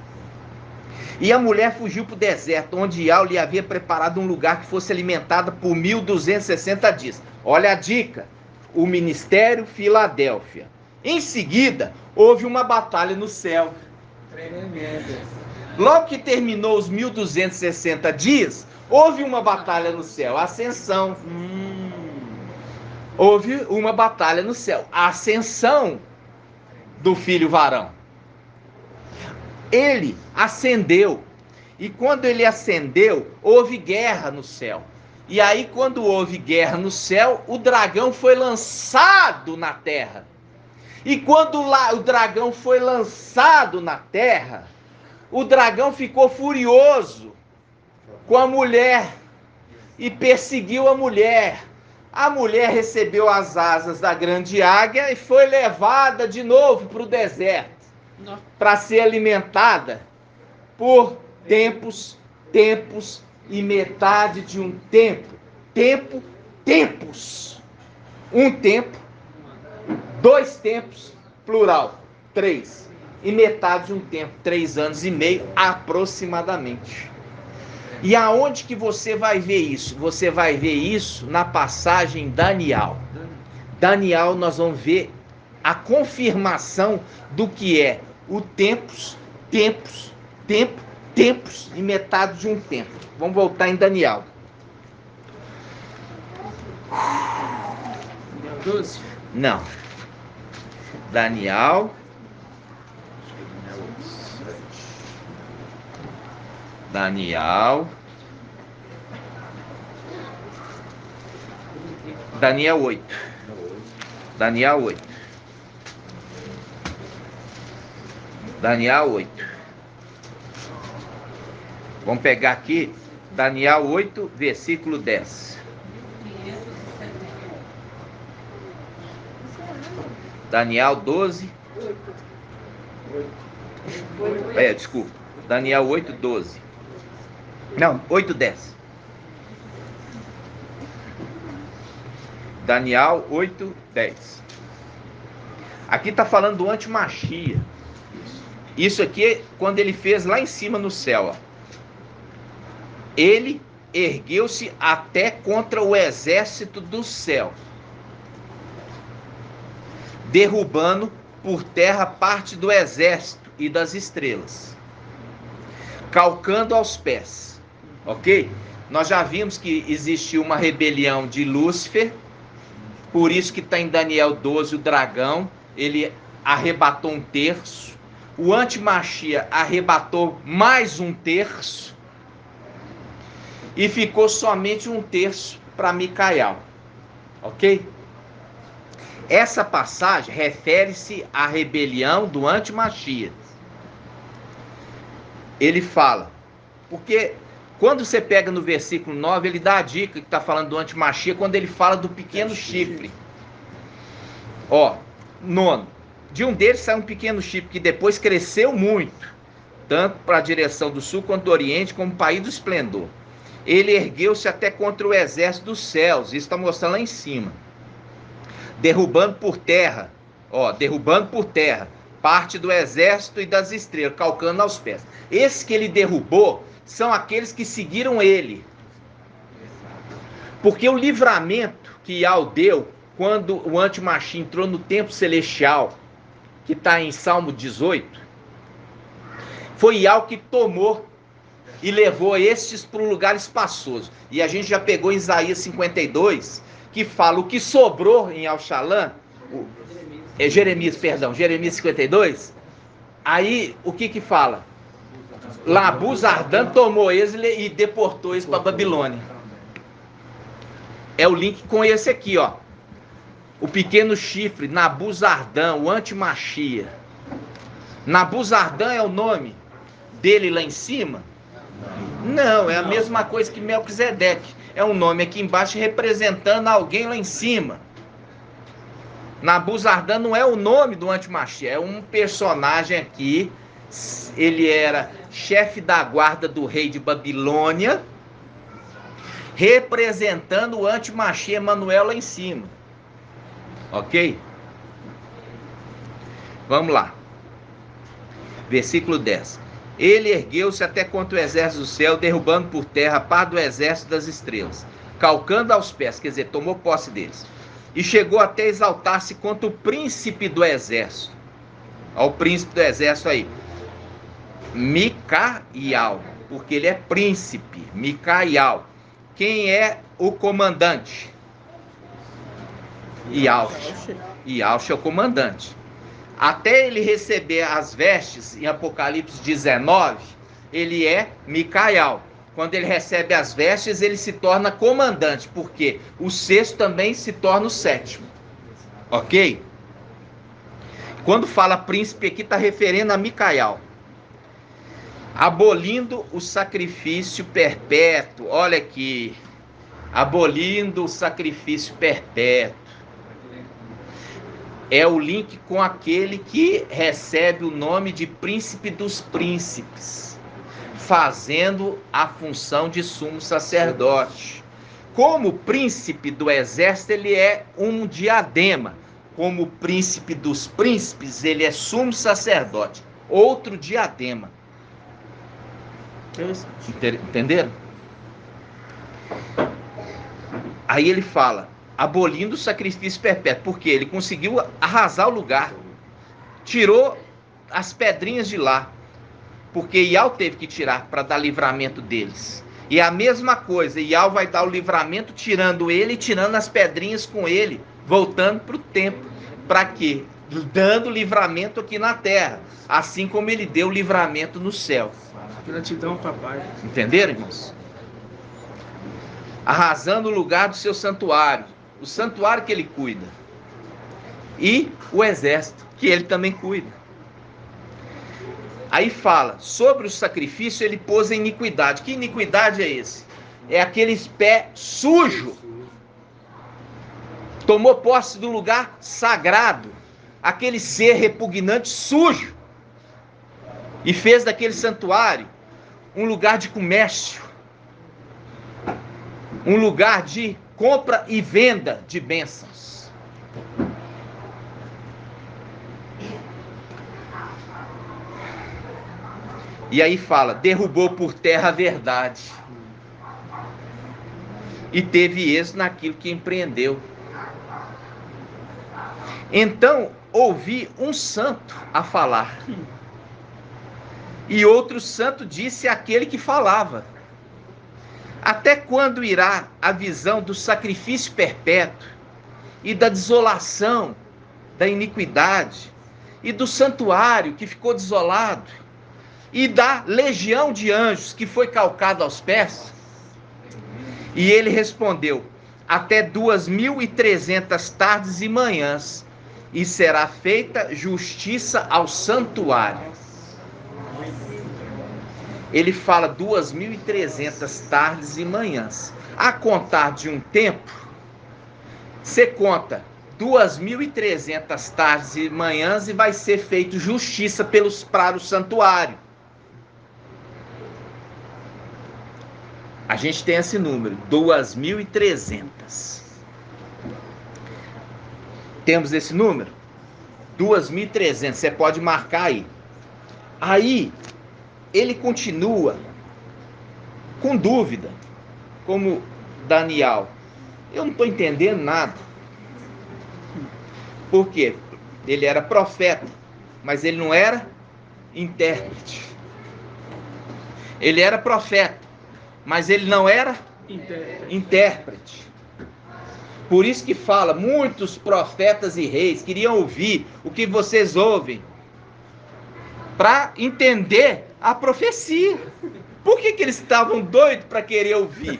E a mulher fugiu para o deserto, onde Iau lhe havia preparado um lugar que fosse alimentada por 1260 dias. Olha a dica. O ministério Filadélfia. Em seguida, houve uma batalha no céu. Logo que terminou os 1260 dias, houve uma batalha no céu, a ascensão. Houve uma batalha no céu, a ascensão do filho varão. Ele ascendeu, e quando ele ascendeu, houve guerra no céu. E aí, quando houve guerra no céu, o dragão foi lançado na terra. E quando o dragão foi lançado na terra, o dragão ficou furioso com a mulher e perseguiu a mulher. A mulher recebeu as asas da grande águia e foi levada de novo para o deserto, para ser alimentada por tempos, tempos e metade de um tempo. Tempos. Um tempo, 2 tempos, plural, 3. E metade de um tempo, 3 anos e meio aproximadamente. E aonde que você vai ver isso? Você vai ver isso na passagem Daniel. Daniel, nós vamos ver a confirmação do que é o tempos e metade de um tempo. Vamos voltar em Daniel. Daniel 12? Não. Daniel. Daniel 8. Daniel 8. Daniel 8. Vamos pegar aqui Daniel 8, versículo 10. Daniel 12. Desculpa. Daniel 8, 12. Não, 8, 10. Daniel 8, 10. Aqui está falando do antimachia. Isso aqui é quando ele fez lá em cima no céu. Ó. Ele ergueu-se até contra o exército do céu, derrubando por terra parte do exército e das estrelas, calcando aos pés. Ok? Nós já vimos que existiu uma rebelião de Lúcifer, por isso que está em Daniel 12 o dragão, ele arrebatou 1/3, o antimachia arrebatou mais 1/3, e ficou somente 1/3 para Micael. Ok? Essa passagem refere-se à rebelião do antimachia. Ele fala, porque quando você pega no versículo 9, ele dá a dica que está falando do antimachia, quando ele fala do pequeno chifre. Ó, 9. De um deles sai um pequeno chifre que depois cresceu muito, tanto para a direção do sul quanto do oriente, como o país do esplendor. Ele ergueu-se até contra o exército dos céus, isso está mostrando lá em cima, derrubando por terra, parte do exército e das estrelas, calcando aos pés. Esses que ele derrubou são aqueles que seguiram ele, porque o livramento que Yahweh deu quando o antimachia entrou no templo celestial, que está em Salmo 18, foi Yahweh que tomou e levou estes para um lugar espaçoso. E a gente já pegou em Isaías 52, que fala o que sobrou em Al-Shalom, Jeremias 52, aí o que fala? Nabuzardan tomou eles e deportou eles para a Babilônia. É o link com esse aqui, ó. O pequeno chifre, Nabuzardan, o antimachia. Nabuzardan é o nome dele lá em cima? Não, é a mesma coisa que Melquisedeque. É um nome aqui embaixo representando alguém lá em cima. Nabuzardan não é o nome do antimachia, é um personagem aqui. Ele era chefe da guarda do rei de Babilônia, representando o antimachia Emanuel lá em cima. Ok? Vamos lá. Versículo 10. Ele ergueu-se até contra o exército do céu, derrubando por terra parte do exército das estrelas, calcando aos pés, quer dizer, tomou posse deles. E chegou até exaltar-se contra o príncipe do exército. Olha o príncipe do exército aí. Micael, porque ele é príncipe. Micael. Quem é o comandante? Yahshua. Yahshua é o comandante. Até ele receber as vestes, em Apocalipse 19, ele é Micael. Quando ele recebe as vestes, ele se torna comandante, porque o sexto também se torna o sétimo. Ok? Quando fala príncipe aqui, está referindo a Micael. Abolindo o sacrifício perpétuo. Olha aqui. Abolindo o sacrifício perpétuo. É o link com aquele que recebe o nome de príncipe dos príncipes, fazendo a função de sumo sacerdote. Como príncipe do exército, ele é um diadema. Como príncipe dos príncipes, ele é sumo sacerdote. Outro diadema. Entenderam? Aí ele fala, abolindo o sacrifício perpétuo, porque ele conseguiu arrasar o lugar, tirou as pedrinhas de lá, porque Yahweh teve que tirar para dar livramento deles. E a mesma coisa, Yahweh vai dar o livramento tirando ele e tirando as pedrinhas com ele, voltando para o templo. Para quê? Dando livramento aqui na terra, assim como ele deu livramento no céu. Gratidão, papai. Entenderam, irmãos? Arrasando o lugar do seu santuário. o santuário que ele cuida, e o exército, que ele também cuida. Aí fala, sobre o sacrifício ele pôs a iniquidade. Que iniquidade é esse? É aquele pé sujo. Tomou posse do lugar sagrado, aquele ser repugnante sujo, e fez daquele santuário um lugar de comércio, um lugar de compra e venda de bênçãos. E aí fala, derrubou por terra a verdade, e teve êxito naquilo que empreendeu. Então ouvi um santo a falar, e outro santo disse àquele que falava: até quando irá a visão do sacrifício perpétuo, e da desolação, da iniquidade, e do santuário que ficou desolado, e da legião de anjos que foi calcado aos pés? E ele respondeu: até 2.300 tardes e manhãs, e será feita justiça ao santuário. Ele fala 2.300 tardes e manhãs. A contar de um tempo, você conta 2.300 tardes e manhãs e vai ser feito justiça para o santuário. A gente tem esse número, 2.300. Temos esse número? 2.300, você pode marcar aí. Aí, ele continua com dúvida, como Daniel. Eu não estou entendendo nada. Por quê? Ele era profeta, mas ele não era intérprete. Ele era profeta, mas ele não era intérprete. Por isso que fala, muitos profetas e reis queriam ouvir o que vocês ouvem, para entender a profecia. Por que eles estavam doidos para querer ouvir?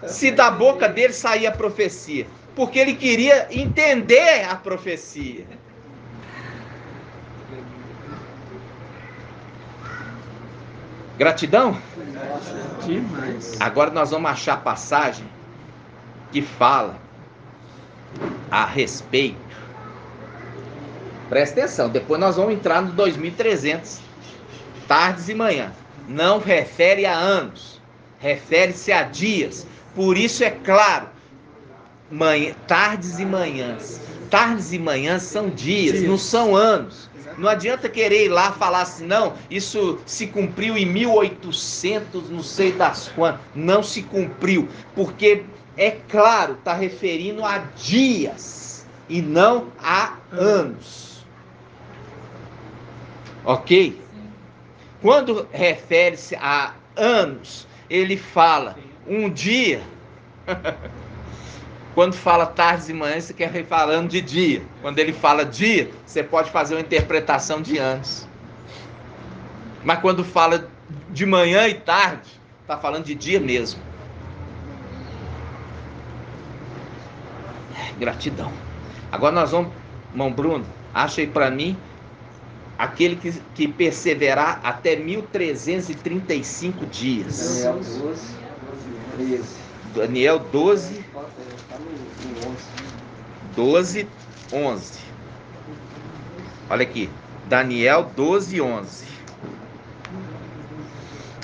Se da boca dele saía a profecia. Porque ele queria entender a profecia. Gratidão? Demais. Agora nós vamos achar a passagem que fala a respeito. Presta atenção, depois nós vamos entrar no 2.300 tardes e manhã. Não refere a anos, refere-se a dias. Por isso é claro, tardes e manhãs. Tardes e manhãs são dias, não são anos. Não adianta querer ir lá falar assim, não, isso se cumpriu em 1800, não sei das quantas. Não se cumpriu, porque é claro, está referindo a dias e não a anos. Ok? Quando refere-se a anos, ele fala um dia. Quando fala tardes e manhãs, você quer falando de dia. Quando ele fala dia, você pode fazer uma interpretação de anos. Mas quando fala de manhã e tarde, está falando de dia mesmo. Gratidão. Agora nós vamos, irmão Bruno, acha aí para mim aquele que perseverar até 1.335 dias. Daniel 12, 11. Olha aqui, Daniel 12, 11.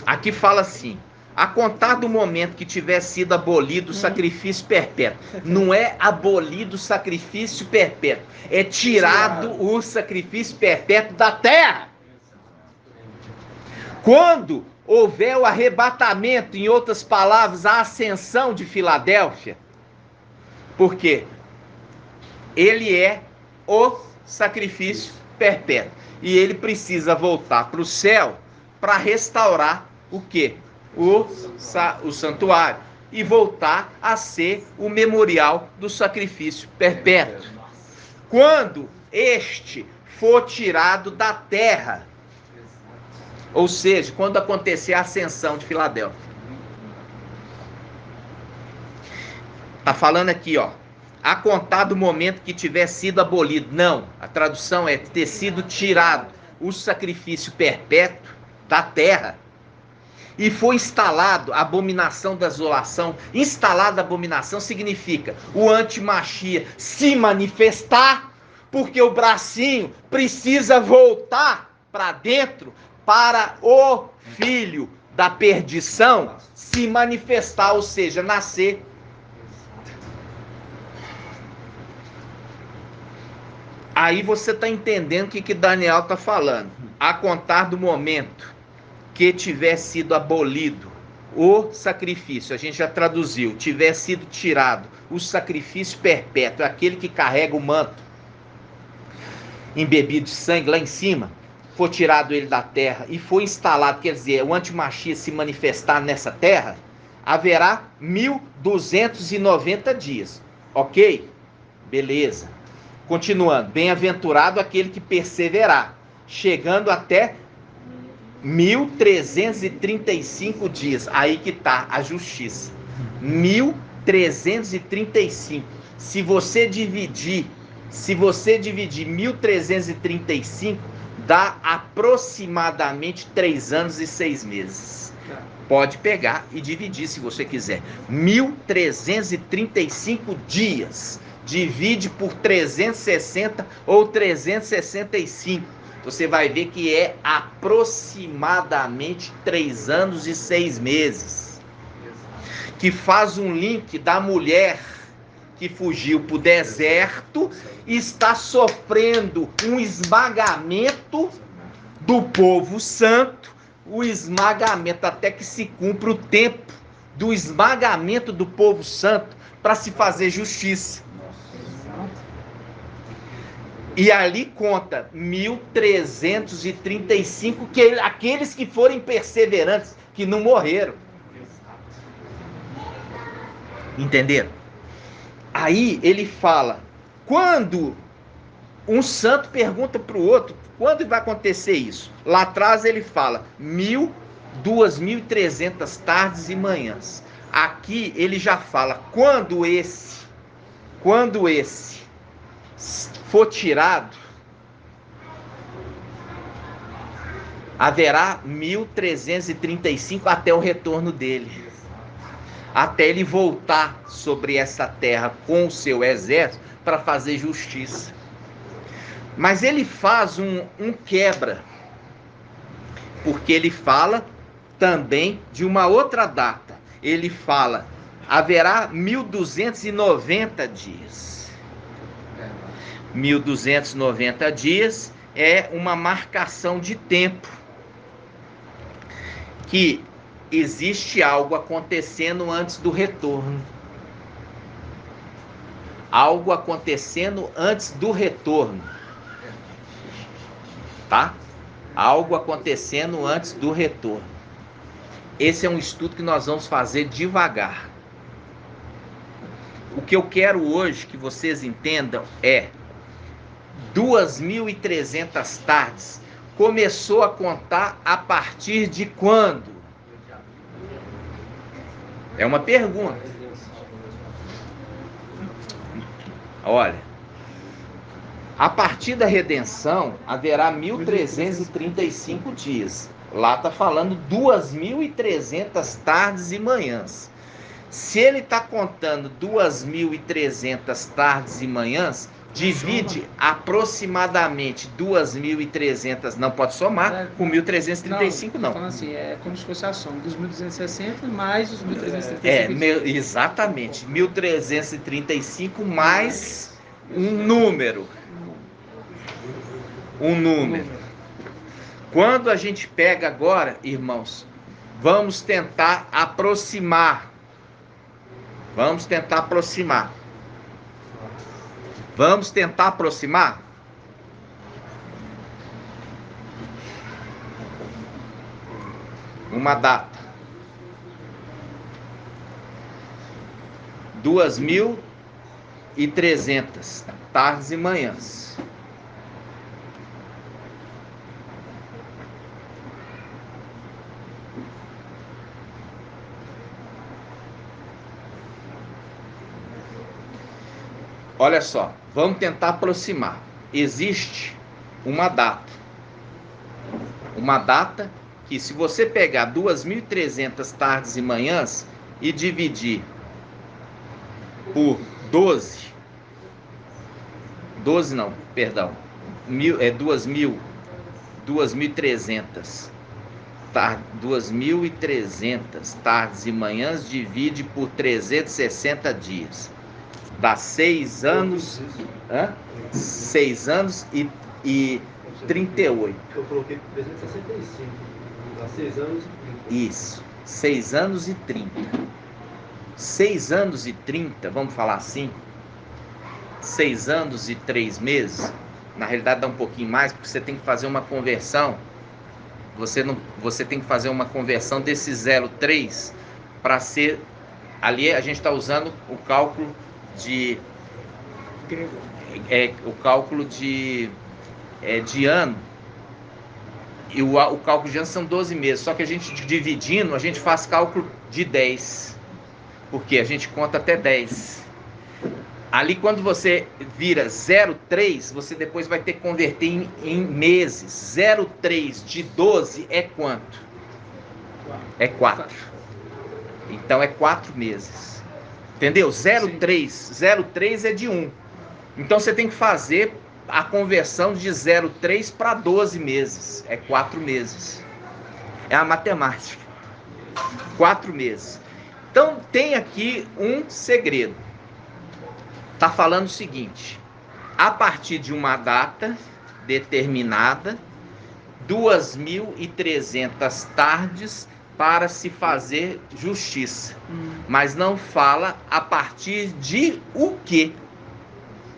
Aqui fala assim: a contar do momento que tiver sido abolido o sacrifício perpétuo. Não é abolido o sacrifício perpétuo, é tirado o sacrifício perpétuo da terra. Quando houver o arrebatamento, em outras palavras, a ascensão de Filadélfia, por quê? Ele é o sacrifício perpétuo. E ele precisa voltar para o céu para restaurar o quê? O santuário. E voltar a ser o memorial do sacrifício perpétuo. Quando este for tirado da terra, ou seja, quando acontecer a ascensão de Filadélfia. Está falando aqui, ó. a contar do momento que tiver sido abolido. Não, a tradução é ter sido tirado o sacrifício perpétuo da terra e foi instalado a abominação da desolação. Instalada a abominação significa o antimachia se manifestar, porque o bracinho precisa voltar para dentro para o filho da perdição se manifestar, ou seja, nascer. Aí você está entendendo o que Daniel está falando. A contar do momento que tiver sido abolido o sacrifício, a gente já traduziu, tiver sido tirado o sacrifício perpétuo, aquele que carrega o manto embebido de sangue lá em cima, for tirado ele da terra e foi instalado, quer dizer, o antimachia se manifestar nessa terra, haverá 1290 dias. Ok? Beleza. Continuando, bem-aventurado aquele que perseverar, chegando até 1335 dias. Aí que está a justiça. 1335. Se você dividir 1335, dá aproximadamente 3 anos e 6 meses. Pode pegar e dividir se você quiser. 1335 dias. Divide por 360 ou 365. Você vai ver que é aproximadamente 3 anos e 6 meses. Que faz um link da mulher que fugiu para o deserto e está sofrendo um esmagamento do povo santo, o esmagamento até que se cumpra o tempo do esmagamento do povo santo para se fazer justiça. E ali conta 1335, que aqueles que forem perseverantes, que não morreram. Entenderam? Aí ele fala, quando um santo pergunta para o outro, quando vai acontecer isso? Lá atrás ele fala, 2.300 tardes e manhãs. Aqui ele já fala, quando esse for tirado, haverá 1335 até o retorno dele. Até ele voltar sobre essa terra com o seu exército para fazer justiça. Mas ele faz um quebra, porque ele fala também de uma outra data. Ele fala, haverá 1290 dias. 1290 dias é uma marcação de tempo que existe algo acontecendo antes do retorno. Algo acontecendo antes do retorno. Tá? Algo acontecendo antes do retorno. Esse é um estudo que nós vamos fazer devagar. O que eu quero hoje que vocês entendam é 2.300 tardes. Começou a contar a partir de quando? É uma pergunta. Olha, a partir da redenção haverá 1.335 dias. Lá está falando 2.300 tardes e manhãs. Se ele está contando 2.300 tardes e manhãs, divide aproximadamente 2.300, não pode somar, com 1.335 não. Falando assim, é como se fosse a soma dos 1.260 mais os 1.335. Exatamente, 1.335 mais um número. Um número. Quando a gente pega agora, irmãos, vamos tentar aproximar. Vamos tentar aproximar. Vamos tentar aproximar? Uma data. 2.300 tardes e manhãs. olha só, vamos tentar aproximar. Existe uma data que, se você pegar 2.300 tardes e manhãs e dividir por 2.300 tardes e manhãs, divide por 360 dias. Dá 6 anos. 6 anos e 38. Eu coloquei 365. Dá 6 anos e 30. Isso. 6 anos e 30. 6 anos e 30, vamos falar assim? 6 anos e 3 meses. Na realidade dá um pouquinho mais, porque você tem que fazer uma conversão. Você tem que fazer uma conversão desse 0,3 para ser. Ali a gente está usando o cálculo de. O cálculo de ano. E o cálculo de ano são 12 meses. Só que a gente dividindo, a gente faz cálculo de 10. Porque a gente conta até 10. Ali, quando você vira 0,3, você depois vai ter que converter em meses. 0,3 de 12 é quanto? É 4. Então é 4 meses. Entendeu? 0,3 é de 1. Então você tem que fazer a conversão de 0,3 para 12 meses. É 4 meses. É a matemática. 4 meses. Então tem aqui um segredo. Está falando o seguinte: a partir de uma data determinada, 2.300 tardes para se fazer justiça. Mas não fala a partir de o quê?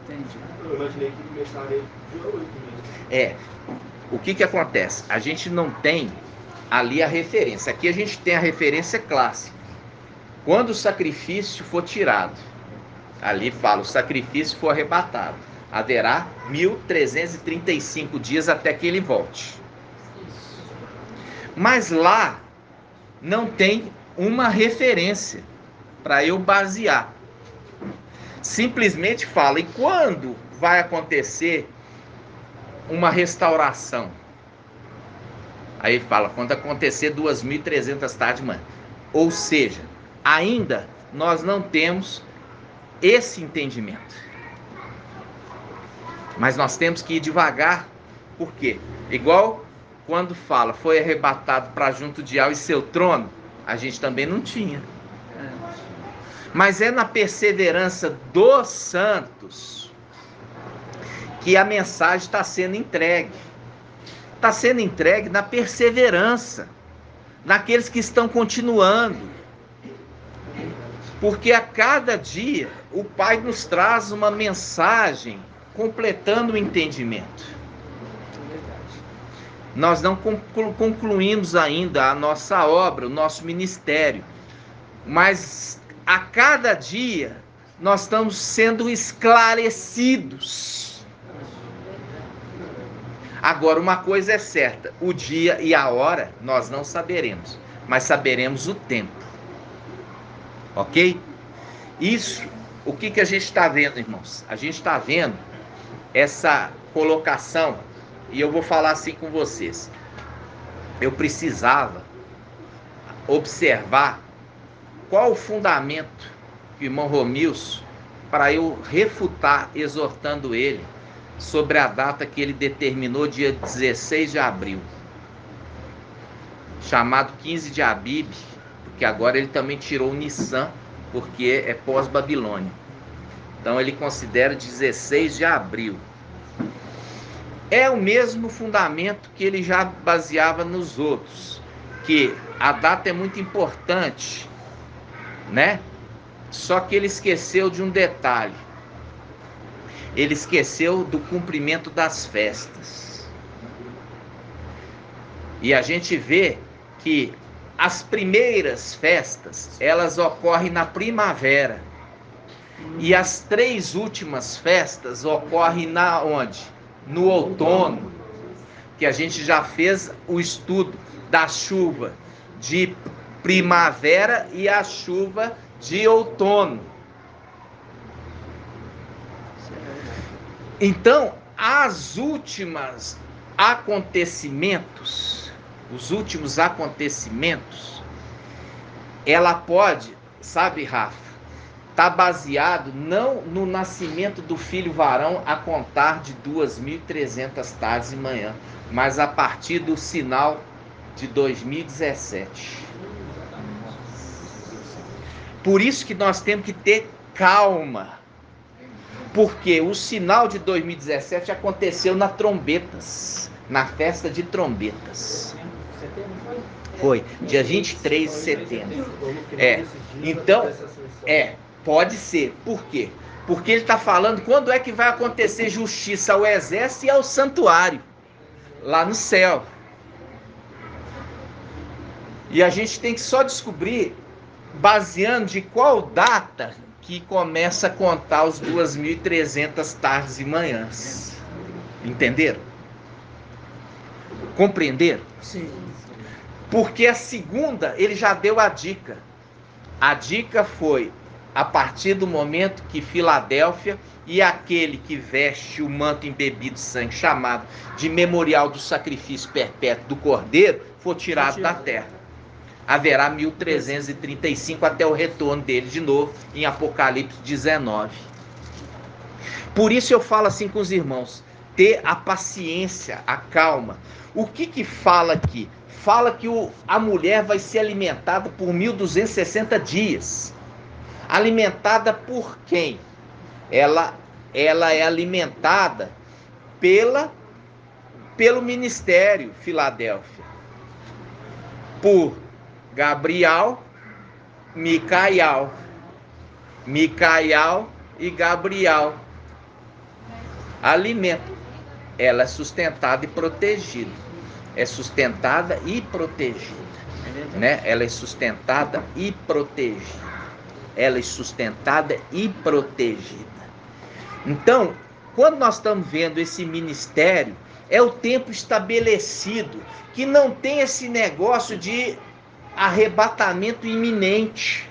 Entendi. Eu imaginei que começaria dia 8 mesmo. O que acontece? A gente não tem ali a referência. Aqui a gente tem a referência clássica. Quando o sacrifício for tirado, ali fala, o sacrifício for arrebatado, haverá 1.335 dias até que ele volte. Mas lá não tem uma referência para eu basear. Simplesmente fala, e quando vai acontecer uma restauração? Aí fala, quando acontecer 2.300 tardes de manhã. Ou seja, ainda nós não temos esse entendimento. Mas nós temos que ir devagar. Por quê? Igual quando fala, foi arrebatado para junto de Al e seu trono, a gente também não tinha. Mas é na perseverança dos santos que a mensagem está sendo entregue. Está sendo entregue na perseverança, naqueles que estão continuando. Porque a cada dia o Pai nos traz uma mensagem completando o entendimento. Nós não concluímos ainda a nossa obra, o nosso ministério, mas a cada dia nós estamos sendo esclarecidos. Agora, uma coisa é certa: o dia e a hora nós não saberemos, mas saberemos o tempo. Ok? Isso, o que a gente está vendo, irmãos? A gente está vendo essa colocação, e eu vou falar assim com vocês. Eu precisava observar qual o fundamento do irmão Romilson para eu refutar, exortando ele sobre a data que ele determinou, dia 16 de abril, chamado 15 de Abib, que agora ele também tirou o Nissan, porque é pós-Babilônia. Então ele considera 16 de abril. É o mesmo fundamento que ele já baseava nos outros, que a data é muito importante, né? Só que ele esqueceu de um detalhe. Ele esqueceu do cumprimento das festas. E a gente vê que as primeiras festas, elas ocorrem na primavera. E as 3 últimas festas ocorrem na onde? No outono. Que a gente já fez o estudo da chuva de primavera e a chuva de outono. Então, os últimos acontecimentos, ela pode, sabe, Rafa, está baseado não no nascimento do filho varão a contar de 2.300 tardes e manhã, mas a partir do sinal de 2017. Por isso que nós temos que ter calma, porque o sinal de 2017 aconteceu na trombetas, na festa de trombetas. Foi, dia 23 de setembro. Então, pode ser. Por quê? Porque ele está falando quando é que vai acontecer justiça ao exército e ao santuário, lá no céu. E a gente tem que só descobrir, baseando de qual data que começa a contar os 2.300 tardes e manhãs. Entenderam? Compreenderam? Sim. Porque a segunda, ele já deu a dica. A dica foi a partir do momento que Filadélfia e aquele que veste o manto embebido de sangue, chamado de memorial do sacrifício perpétuo do Cordeiro, for tirado da terra. Haverá 1335 até o retorno dele de novo, em Apocalipse 19. Por isso eu falo assim com os irmãos, ter a paciência, a calma. O que fala aqui? Fala que a mulher vai ser alimentada por 1.260 dias. Alimentada por quem? Ela é alimentada pelo ministério Filadélfia. Por Gabriel, Micael e Gabriel. Alimento. Ela é sustentada e protegida. É sustentada e protegida. Né? Ela é sustentada e protegida. Ela é sustentada e protegida. Então, quando nós estamos vendo esse ministério, é o tempo estabelecido, que não tem esse negócio de arrebatamento iminente.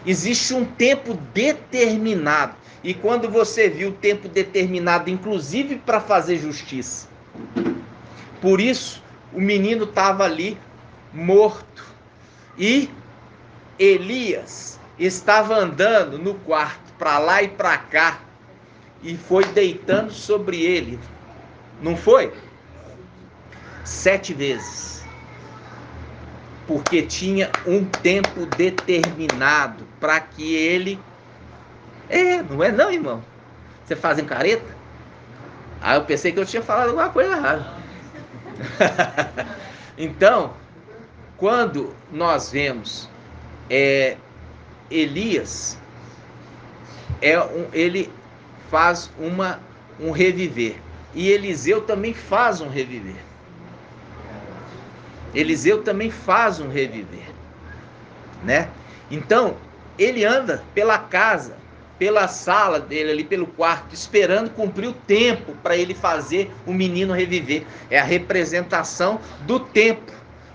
Existe um tempo determinado. E quando você viu o tempo determinado, inclusive para fazer justiça. Por isso, o menino estava ali, morto. E Elias estava andando no quarto, para lá e para cá. E foi deitando sobre ele. Não foi? 7 vezes. Porque tinha um tempo determinado para que ele... não é não, irmão? Você fazem careta? Aí eu pensei que eu tinha falado alguma coisa errada. Então, quando nós vemos Elias, ele faz um reviver. E Eliseu também faz um reviver. Eliseu também faz um reviver, né? Então, ele anda pela casa, pela sala dele ali, pelo quarto, esperando cumprir o tempo para ele fazer o menino reviver. É a representação do tempo.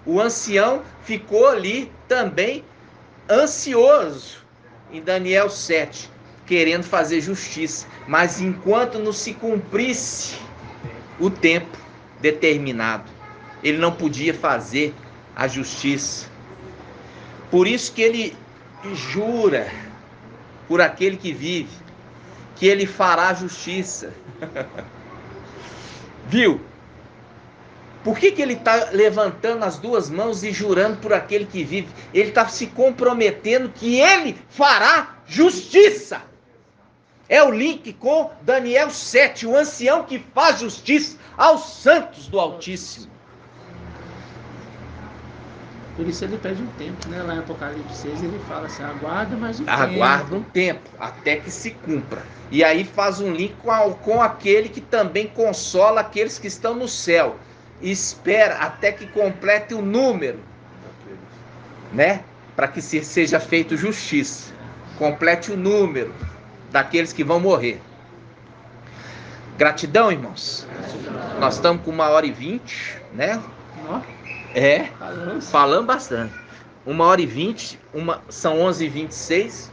O ancião ficou ali também ansioso em Daniel 7, querendo fazer justiça. Mas enquanto não se cumprisse o tempo determinado, ele não podia fazer a justiça. Por isso que ele jura por aquele que vive, que ele fará justiça. Viu? Por que ele está levantando as duas mãos e jurando por aquele que vive? Ele está se comprometendo que ele fará justiça. É o link com Daniel 7, o ancião que faz justiça aos santos do Altíssimo. Por isso ele pede um tempo, né? Lá em Apocalipse 6 ele fala assim, aguarda mais um tempo. Aguarda um tempo, até que se cumpra. E aí faz um link com aquele que também consola aqueles que estão no céu. E espera até que complete o número, né? Para que seja feito justiça. Complete o número daqueles que vão morrer. Gratidão, irmãos. Nós estamos com 1h20, né? Falando bastante. 1h20, são 11h26.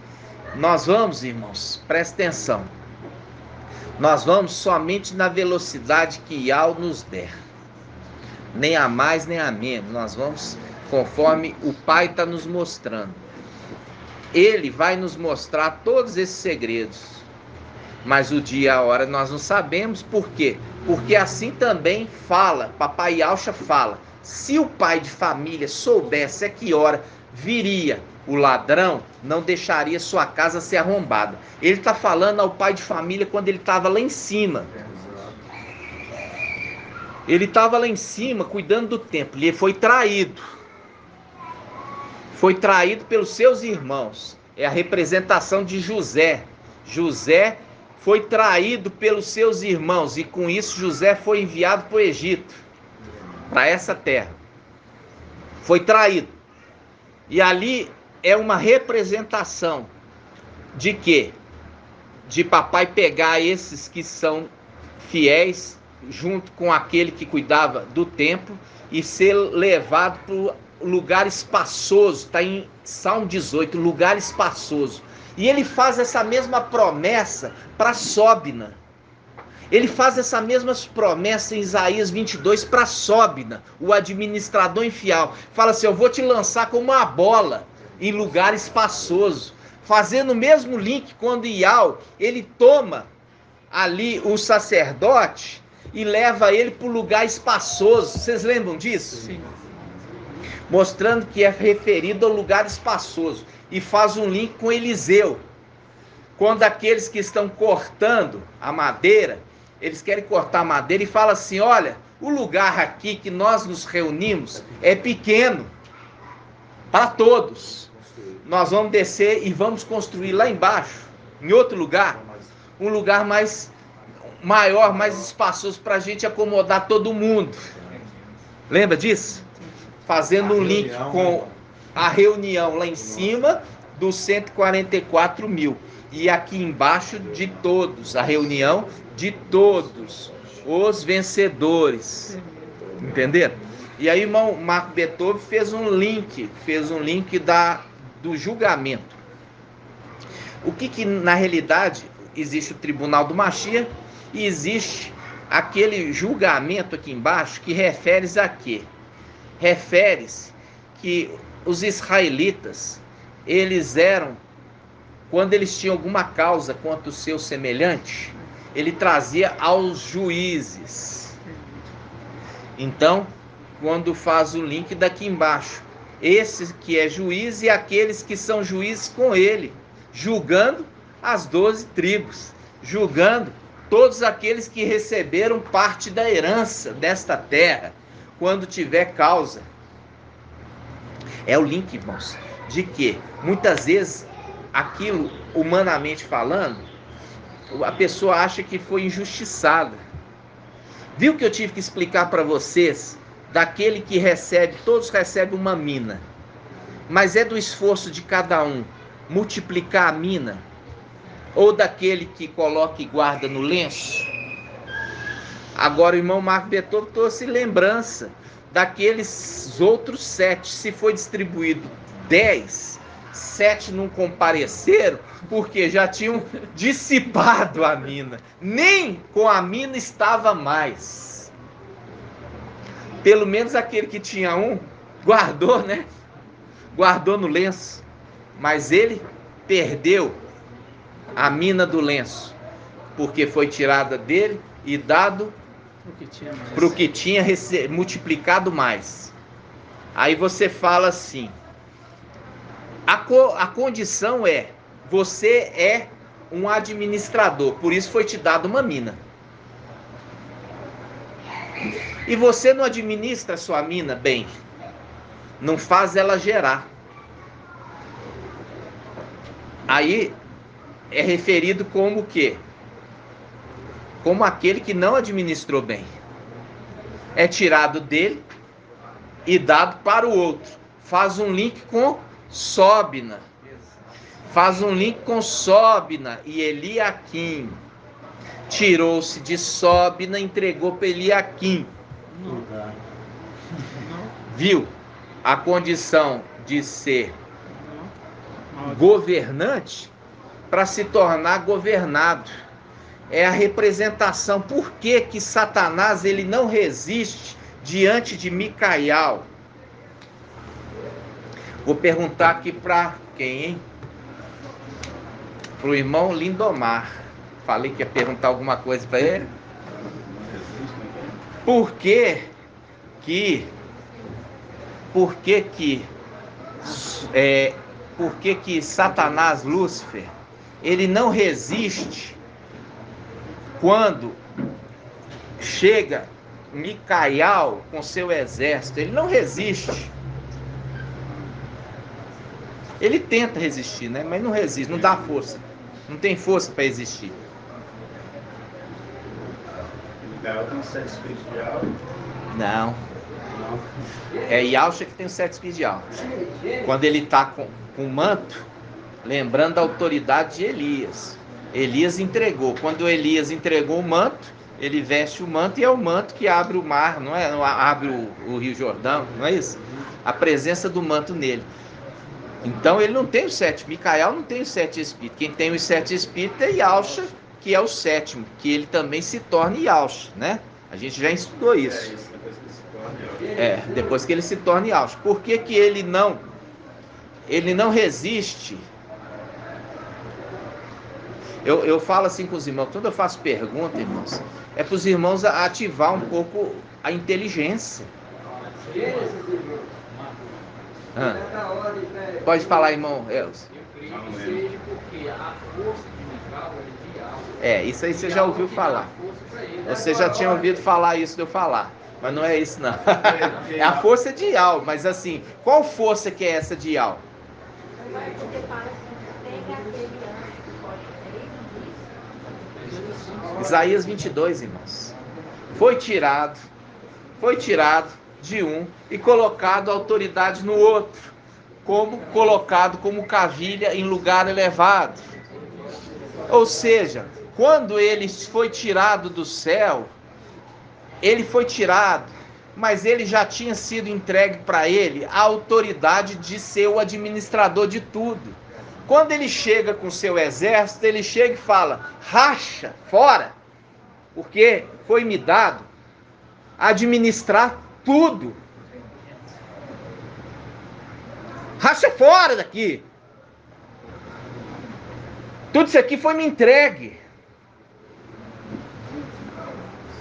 Nós vamos, irmãos, presta atenção. Nós vamos somente na velocidade que Yahweh nos der. Nem a mais, nem a menos. Nós vamos conforme o Pai está nos mostrando. Ele vai nos mostrar todos esses segredos. Mas o dia e a hora nós não sabemos. Por quê? Porque assim também fala, Papai Yahshua fala, se o pai de família soubesse a que hora viria o ladrão, não deixaria sua casa ser arrombada. Ele está falando ao pai de família quando ele estava lá em cima. Ele estava lá em cima cuidando do templo. Ele foi traído. Foi traído pelos seus irmãos. É a representação de José. José foi traído pelos seus irmãos. E com isso José foi enviado para o Egito. Para essa terra. Foi traído. E ali é uma representação de quê? De papai pegar esses que são fiéis junto com aquele que cuidava do templo e ser levado para o lugar espaçoso. Está em Salmo 18, lugar espaçoso. E ele faz essa mesma promessa para Sóbina. Ele faz essa mesma promessa em Isaías 22 para Sóbina, o administrador infiel. Fala assim, eu vou te lançar como uma bola em lugar espaçoso. Fazendo o mesmo link quando Yahweh, ele toma ali o sacerdote e leva ele para o lugar espaçoso. Vocês lembram disso? Sim. Mostrando que é referido ao lugar espaçoso. E faz um link com Eliseu. Quando aqueles que estão cortando a madeira, eles querem cortar a madeira e falam assim, olha, o lugar aqui que nós nos reunimos é pequeno para todos. Nós vamos descer e vamos construir lá embaixo, em outro lugar, um lugar mais maior, mais espaçoso para a gente acomodar todo mundo. Lembra disso? Fazendo um link com a reunião lá em cima dos 144 mil. E aqui embaixo de todos, a reunião de todos os vencedores. Entenderam? E aí o irmão Marco Beethoven fez um link do julgamento. O que na realidade existe o tribunal do Mashiach e existe aquele julgamento aqui embaixo que refere-se a quê? Refere-se que os israelitas, eles eram, quando eles tinham alguma causa contra o seu semelhante, ele trazia aos juízes. Então, quando faz o link daqui embaixo, esse que é juiz e aqueles que são juízes com ele, julgando as 12 tribos, julgando todos aqueles que receberam parte da herança desta terra, quando tiver causa. É o link, irmãos, de que muitas vezes aquilo, humanamente falando, a pessoa acha que foi injustiçada. Viu que eu tive que explicar para vocês, daquele que recebe, todos recebem uma mina, mas é do esforço de cada um multiplicar a mina, ou daquele que coloca e guarda no lenço? Agora o irmão Marco Beethoven trouxe lembrança daqueles outros 7, se foi distribuído 10, 7 não compareceram, porque já tinham dissipado a mina, nem com a mina estava mais. Pelo menos aquele que tinha um, guardou, né? Guardou no lenço, mas ele perdeu a mina do lenço, porque foi tirada dele e dado para o que tinha multiplicado mais. Aí você fala assim, a condição é, você é um administrador, por isso foi te dado uma mina. E você não administra a sua mina bem, não faz ela gerar. Aí é referido como o quê? Como aquele que não administrou bem. É tirado dele e dado para o outro. Faz um link com Sóbina. Faz um link com Sóbina e Eliaquim. Tirou-se de Sóbina e entregou para Eliaquim. Viu? A condição de ser governante para se tornar governado. é a representação. Por que que Satanás ele não resiste diante de Micael? Vou perguntar aqui para quem, hein? Para o irmão Lindomar. Falei que ia perguntar alguma coisa para ele. Por que que Satanás, Lúcifer, ele não resiste quando chega Micael com seu exército? Ele não resiste. Ele tenta resistir, né? Mas não resiste, não dá força. Não tem força para resistir. Micael tem 7 espíritos de alma? Não. É Yalcha que tem os 7 espíritos de alma. Quando ele está com o manto, lembrando a autoridade de Elias. Elias entregou. Quando Elias entregou o manto, ele veste o manto e é o manto que abre o mar, não é? Abre o Rio Jordão, não é isso? A presença do manto nele. Então ele não tem os 7. Micael não tem os 7 espíritos. Quem tem os 7 espíritos é Yalcha, que é o 7º, que ele também se torna Yalcha, né? A gente já estudou isso. Depois que ele se torna Yalcha. Por que que ele não resiste? Eu falo assim com os irmãos, quando eu faço pergunta, irmãos, é para os irmãos ativar um pouco a inteligência. Pode falar, irmão Elcio. Eu creio que seja porque a força de Micael é de alma. Isso aí você já ouviu falar. Você já tinha ouvido falar isso de eu falar. Mas não é isso, não. É a força de Ial. Mas assim, qual força que é essa de Ial? Isaías 22, irmãos. Foi tirado de um e colocado a autoridade no outro. Colocado como cavilha em lugar elevado. Ou seja, quando ele foi tirado do céu, ele foi tirado, mas ele já tinha sido entregue para ele a autoridade de ser o administrador de tudo. Quando ele chega com seu exército, ele chega e fala: racha, fora, porque foi me dado administrar tudo. Racha fora daqui. Tudo isso aqui foi me entregue.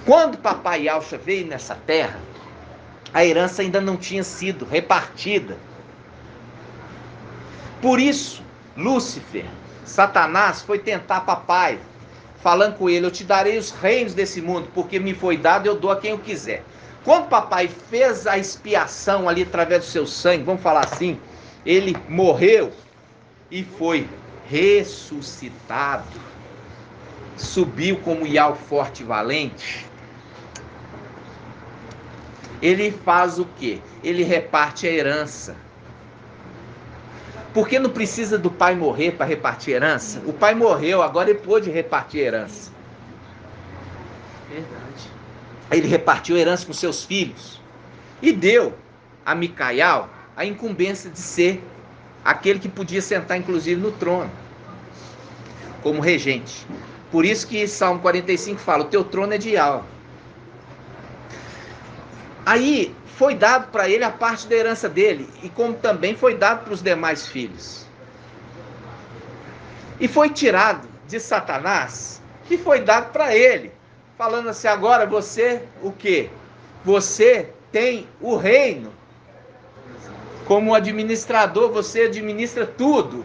Quando papai Yalcha veio nessa terra, a herança ainda não tinha sido repartida. Por isso, Lúcifer, Satanás, foi tentar papai, falando com ele: eu te darei os reinos desse mundo, porque me foi dado, eu dou a quem eu quiser. Quando papai fez a expiação ali através do seu sangue, vamos falar assim, ele morreu e foi ressuscitado, subiu como Ial forte e valente. Ele faz o quê? Ele reparte a herança. Porque não precisa do pai morrer para repartir herança? O pai morreu, agora ele pôde repartir herança. Verdade. Ele repartiu herança com seus filhos e deu a Micael a incumbência de ser aquele que podia sentar inclusive no trono, como regente. Por isso que Salmo 45 fala: o teu trono é de Ial. Aí foi dado para ele a parte da herança dele, e como também foi dado para os demais filhos. E foi tirado de Satanás, que foi dado para ele, falando assim: agora você, o quê? Você tem o reino. Como administrador, você administra tudo.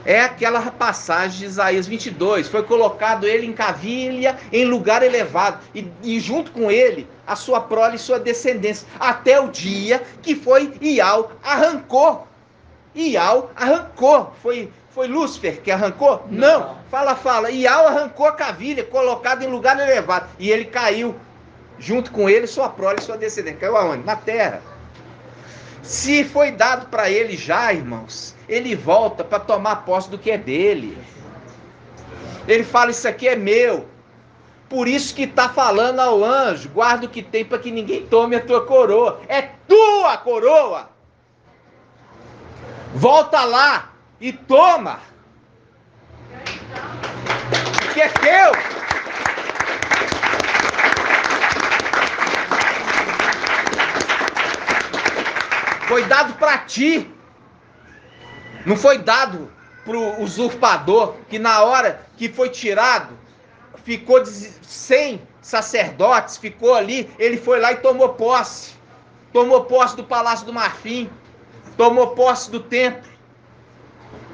É aquela passagem de Isaías 22, foi colocado ele em cavilha, em lugar elevado, e junto com ele, a sua prole e sua descendência, até o dia que foi Ial arrancou. Ial arrancou, foi Lúcifer que arrancou? Não, fala, Ial arrancou a cavilha, colocado em lugar elevado, e ele caiu, junto com ele, sua prole e sua descendência. Caiu aonde? Na terra. Se foi dado para ele já, irmãos, ele volta para tomar posse do que é dele. Ele fala: isso aqui é meu. Por isso que está falando ao anjo: guarda o que tem para que ninguém tome a tua coroa. É tua coroa. Volta lá e toma. porque é teu. Foi dado para ti. Não foi dado para o usurpador, que na hora que foi tirado, ficou 100 sacerdotes, ficou ali, ele foi lá e tomou posse. Tomou posse do Palácio do Marfim, tomou posse do templo.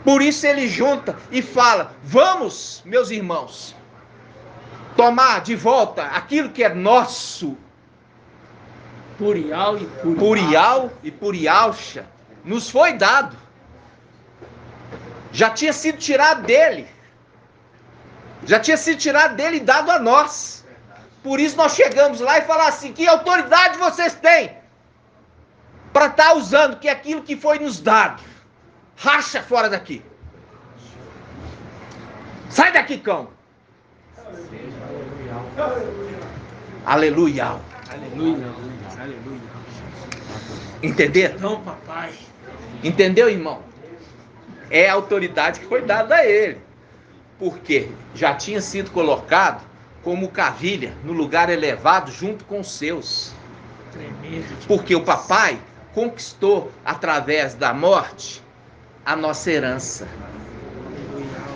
Por isso ele junta e fala: vamos, meus irmãos, tomar de volta aquilo que é nosso. Purial e Purialcha nos foi dado. Já tinha sido tirado dele. Já tinha sido tirado dele e dado a nós. Por isso nós chegamos lá e falamos assim: que autoridade vocês têm para estar usando que aquilo que foi nos dado? Racha fora daqui. Sai daqui, cão. Aleluia. Aleluia. Entenderam? Não, papai. Entendeu, irmão? É a autoridade que foi dada a ele. Porque já tinha sido colocado como cavilha no lugar elevado junto com os seus. Porque o papai conquistou através da morte a nossa herança.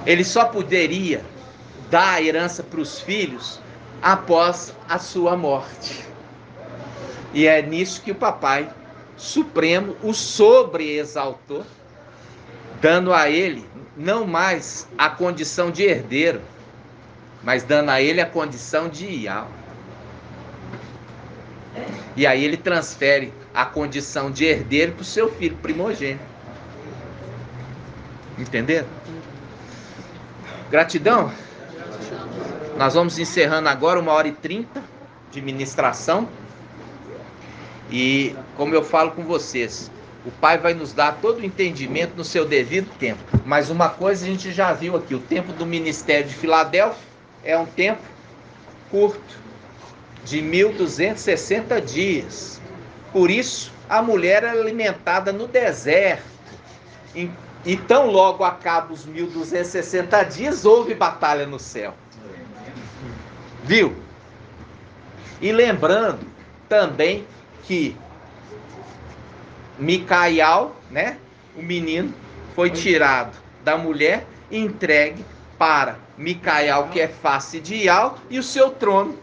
Ele só poderia dar a herança para os filhos após a sua morte. E é nisso que o papai supremo o sobreexaltou, dando a ele não mais a condição de herdeiro, mas dando a ele a condição de Ial. E aí ele transfere a condição de herdeiro para o seu filho primogênito. Entenderam? Gratidão. Nós vamos encerrando agora 1h30 de ministração. E como eu falo com vocês, o Pai vai nos dar todo o entendimento no seu devido tempo. Mas uma coisa a gente já viu aqui: o tempo do ministério de Filadélfia é um tempo curto, de 1260 dias. Por isso, a mulher é alimentada no deserto. E tão logo acaba os 1260 dias, houve batalha no céu. Viu? E lembrando também que Micael, né, o menino, foi tirado da mulher e entregue para Micael, que é face de Ial, e o seu trono,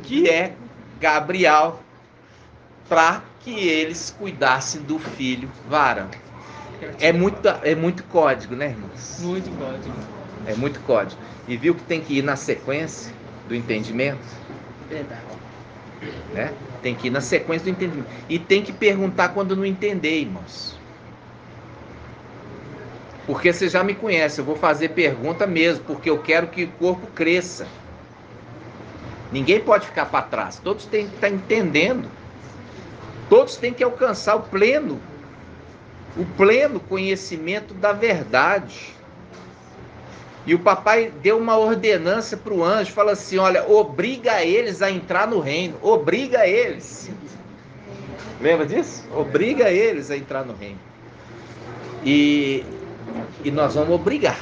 que é Gabriel, para que eles cuidassem do filho varão. É muito código, né, irmãos? Muito código. É muito código. E viu que tem que ir na sequência do entendimento? Verdade. Né? Tem que ir na sequência do entendimento. E tem que perguntar quando não entender, irmãos. Porque você já me conhece, eu vou fazer pergunta mesmo, porque eu quero que o corpo cresça. Ninguém pode ficar para trás. Todos têm que estar entendendo. Todos têm que alcançar o pleno conhecimento da verdade. E o papai deu uma ordenança para o anjo, fala assim: olha, obriga eles a entrar no reino, obriga eles. Lembra disso? Obriga eles a entrar no reino. E nós vamos obrigar.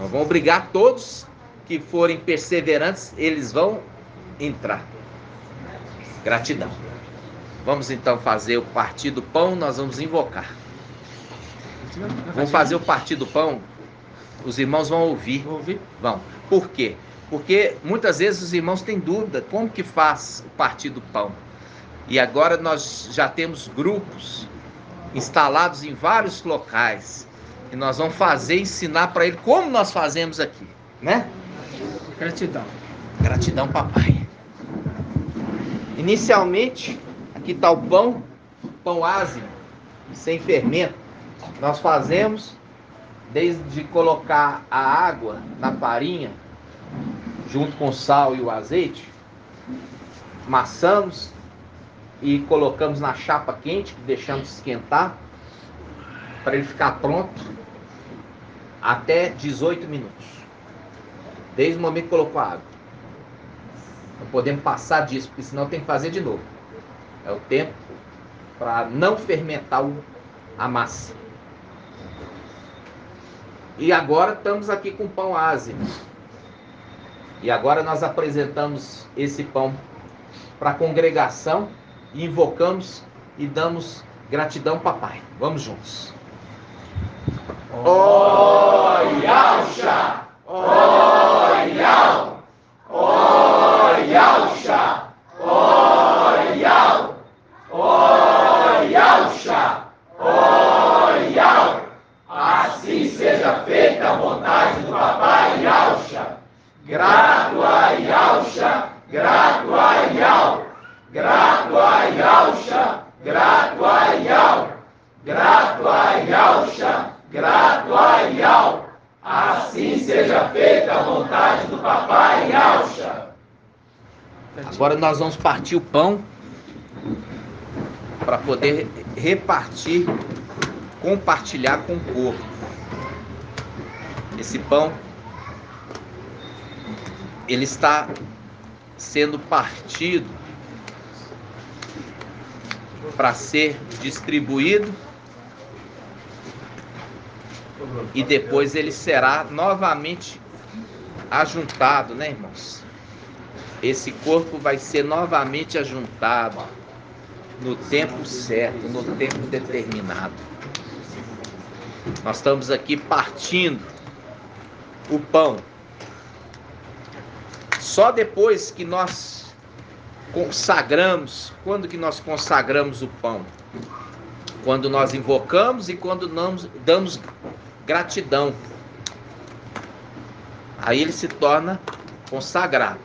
Nós vamos obrigar todos que forem perseverantes, eles vão entrar. Gratidão. Vamos então fazer o partir do pão, nós vamos invocar. Vamos fazer o partir do pão. Os irmãos vão ouvir. Vão. Por quê? Porque muitas vezes os irmãos têm dúvida como que faz o partir do pão. E agora nós já temos grupos instalados em vários locais. E nós vamos ensinar para ele como nós fazemos aqui, né? Gratidão. Gratidão, papai. Inicialmente, aqui está o pão ázimo, sem fermento. Nós fazemos desde colocar a água na farinha, junto com o sal e o azeite, amassamos e colocamos na chapa quente, que deixamos esquentar, para ele ficar pronto até 18 minutos. Desde o momento que colocou a água. Não podemos passar disso, porque senão tem que fazer de novo. É o tempo para não fermentar a massa. E agora estamos aqui com pão ázimo. E agora nós apresentamos esse pão para a congregação, e invocamos e damos gratidão, papai. Vamos juntos. Ó Yahusha! Ó Yahusha! Ó Yahusha! Ó Yahusha! Ó Yahusha! Ó Yahusha! Assim seja feita a vontade do papai Yahusha. Grato a Yahusha, grato a Yahusha, grato a Yahusha, grato a Yahusha, grato a Yahusha, grato a Yahusha. Assim seja feita a vontade do papai Yahusha. Agora nós vamos partir o pão para poder repartir, compartilhar com o corpo. Esse pão, ele está sendo partido para ser distribuído e depois ele será novamente ajuntado, né, irmãos? Esse corpo vai ser novamente ajuntado no tempo certo, no tempo determinado. Nós estamos aqui partindo o pão. Só depois que nós consagramos, quando que nós consagramos o pão? Quando nós invocamos e quando nós damos gratidão. Aí ele se torna consagrado.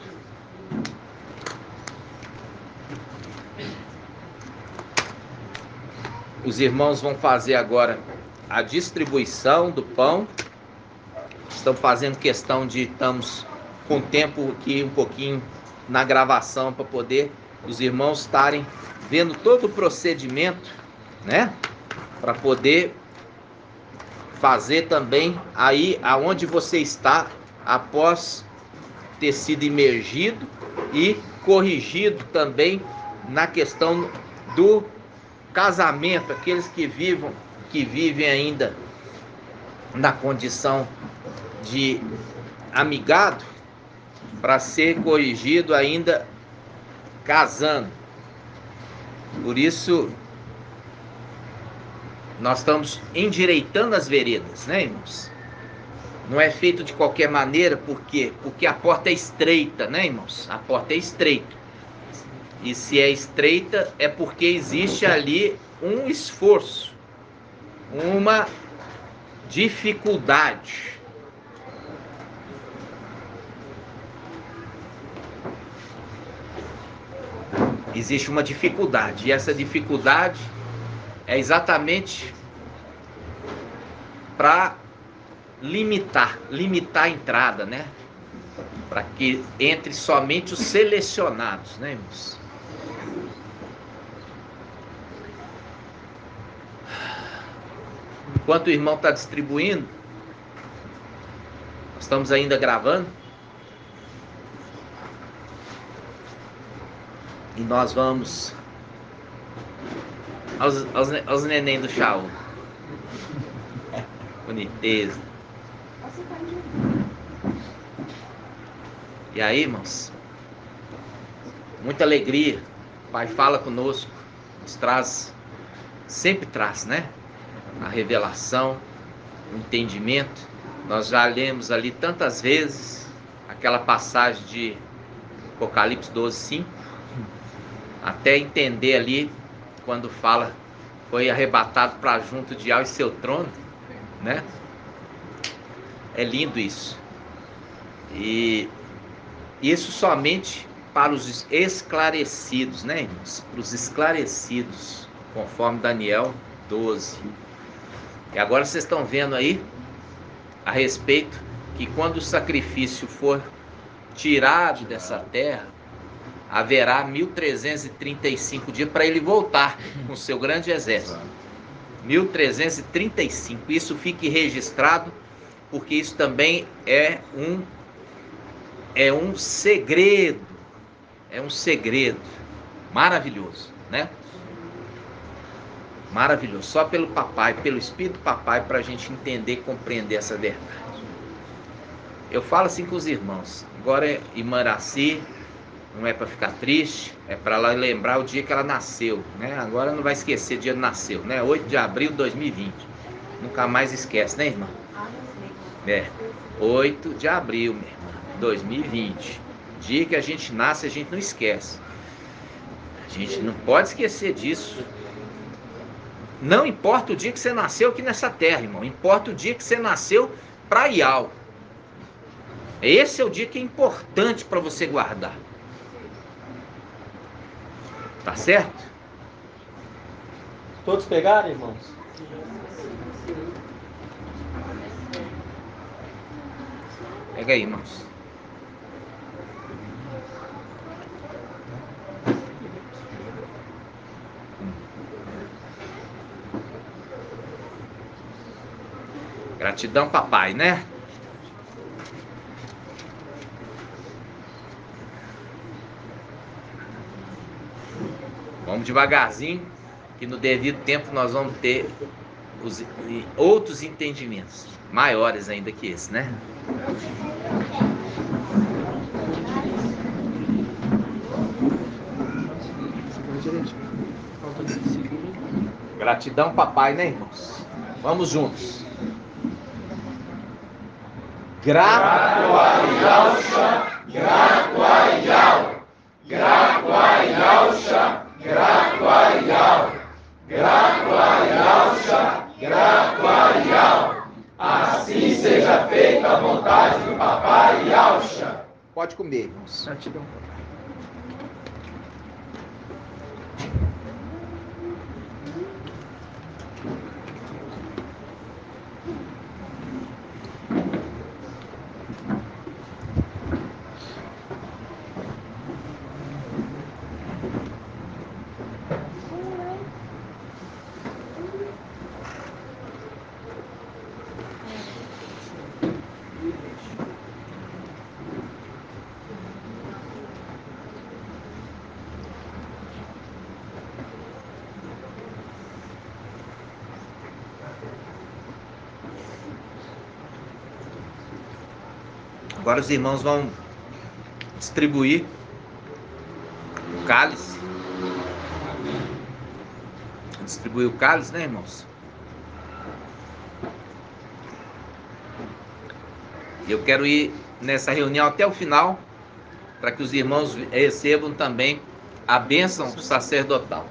Os irmãos vão fazer agora a distribuição do pão. Estão fazendo questão de, estamos com tempo aqui um pouquinho na gravação para poder os irmãos estarem vendo todo o procedimento, né? Para poder fazer também aí aonde você está após ter sido imergido e corrigido também na questão do casamento, aqueles que vivem ainda na condição de amigado, para ser corrigido ainda casando. Por isso nós estamos endireitando as veredas, né, irmãos? Não é feito de qualquer maneira, por quê? Porque a porta é estreita, né, irmãos? A porta é estreita. E se é estreita, é porque existe ali um esforço, uma dificuldade. Existe uma dificuldade, e essa dificuldade é exatamente para limitar a entrada, né? Para que entre somente os selecionados, né, irmãos? Enquanto o irmão está distribuindo, nós estamos ainda gravando. E nós vamos aos neném do Shaul. Boniteza. E aí, irmãos, muita alegria. O Pai fala conosco, nos traz, sempre traz, né? A revelação, o entendimento. Nós já lemos ali tantas vezes aquela passagem de Apocalipse 12:5, até entender ali quando fala foi arrebatado para junto de Yahweh e seu trono, né? É lindo isso. E isso somente para os esclarecidos, né, irmãos? Para os esclarecidos, conforme Daniel 12. E agora vocês estão vendo aí a respeito que quando o sacrifício for tirado dessa terra, haverá 1335 dias para ele voltar com seu grande exército. 1335. Isso fique registrado, porque isso também é um segredo. É um segredo maravilhoso, né? Maravilhoso. Só pelo papai, pelo Espírito do papai, para a gente entender e compreender essa verdade. Eu falo assim com os irmãos: Agora é Imaraci, não é para ficar triste, é para lembrar o dia que ela nasceu, né? Agora não vai esquecer o dia que nasceu, né? 8 de abril de 2020. Nunca mais esquece, né, irmã? 8 de abril, minha irmã, 2020. Dia que a gente nasce, a gente não esquece. A gente não pode esquecer disso. Não importa o dia que você nasceu aqui nessa terra, irmão. Importa o dia que você nasceu para Iau. Esse é o dia que é importante para você guardar. Tá certo? Todos pegaram, irmãos? Pega aí, irmãos. Gratidão, papai, né? Vamos devagarzinho, que no devido tempo nós vamos ter outros entendimentos, maiores ainda que esse, né? Gratidão, papai, né, irmãos? Vamos juntos. Grato a Yahshua, grato a Yahweh, grato a Yahshua, grato a Yahweh, grato a Yahshua, grato a Yahweh. Assim seja feita a vontade do papai Yahshua. Pode comer, irmãos. Gratidão. Agora os irmãos vão distribuir o cálice. Distribuir o cálice, né, irmãos? Eu quero ir nessa reunião até o final, para que os irmãos recebam também a bênção sacerdotal.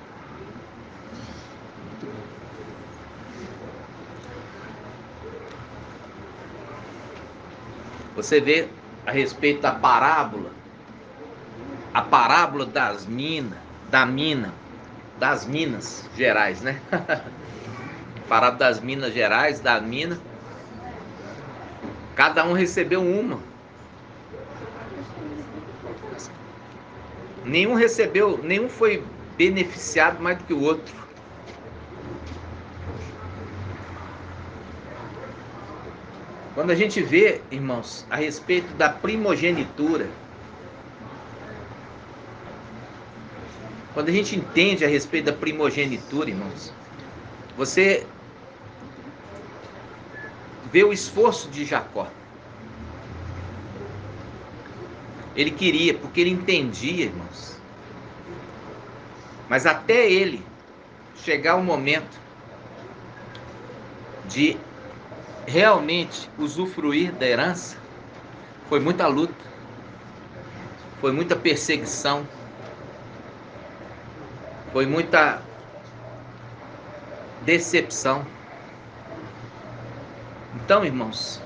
Você vê a respeito da parábola, a parábola das minas Gerais, né? Parábola das Minas Gerais, da mina. Cada um recebeu uma. Nenhum foi beneficiado mais do que o outro. Quando a gente vê, irmãos, a respeito da primogenitura, quando a gente entende a respeito da primogenitura, irmãos, você vê o esforço de Jacó. Ele queria, porque ele entendia, irmãos. Mas até ele chegar o momento de realmente usufruir da herança, foi muita luta, foi muita perseguição, foi muita decepção. Então, irmãos,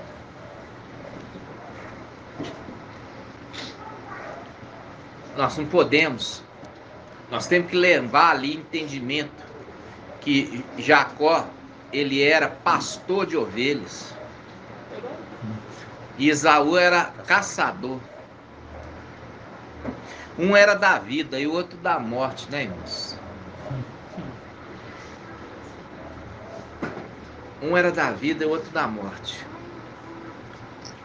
nós não podemos, nós temos que levar ali entendimento que Jacó, ele era pastor de ovelhas e Esaú era caçador. Um era da vida e o outro da morte, né, irmãos? Um era da vida e o outro da morte.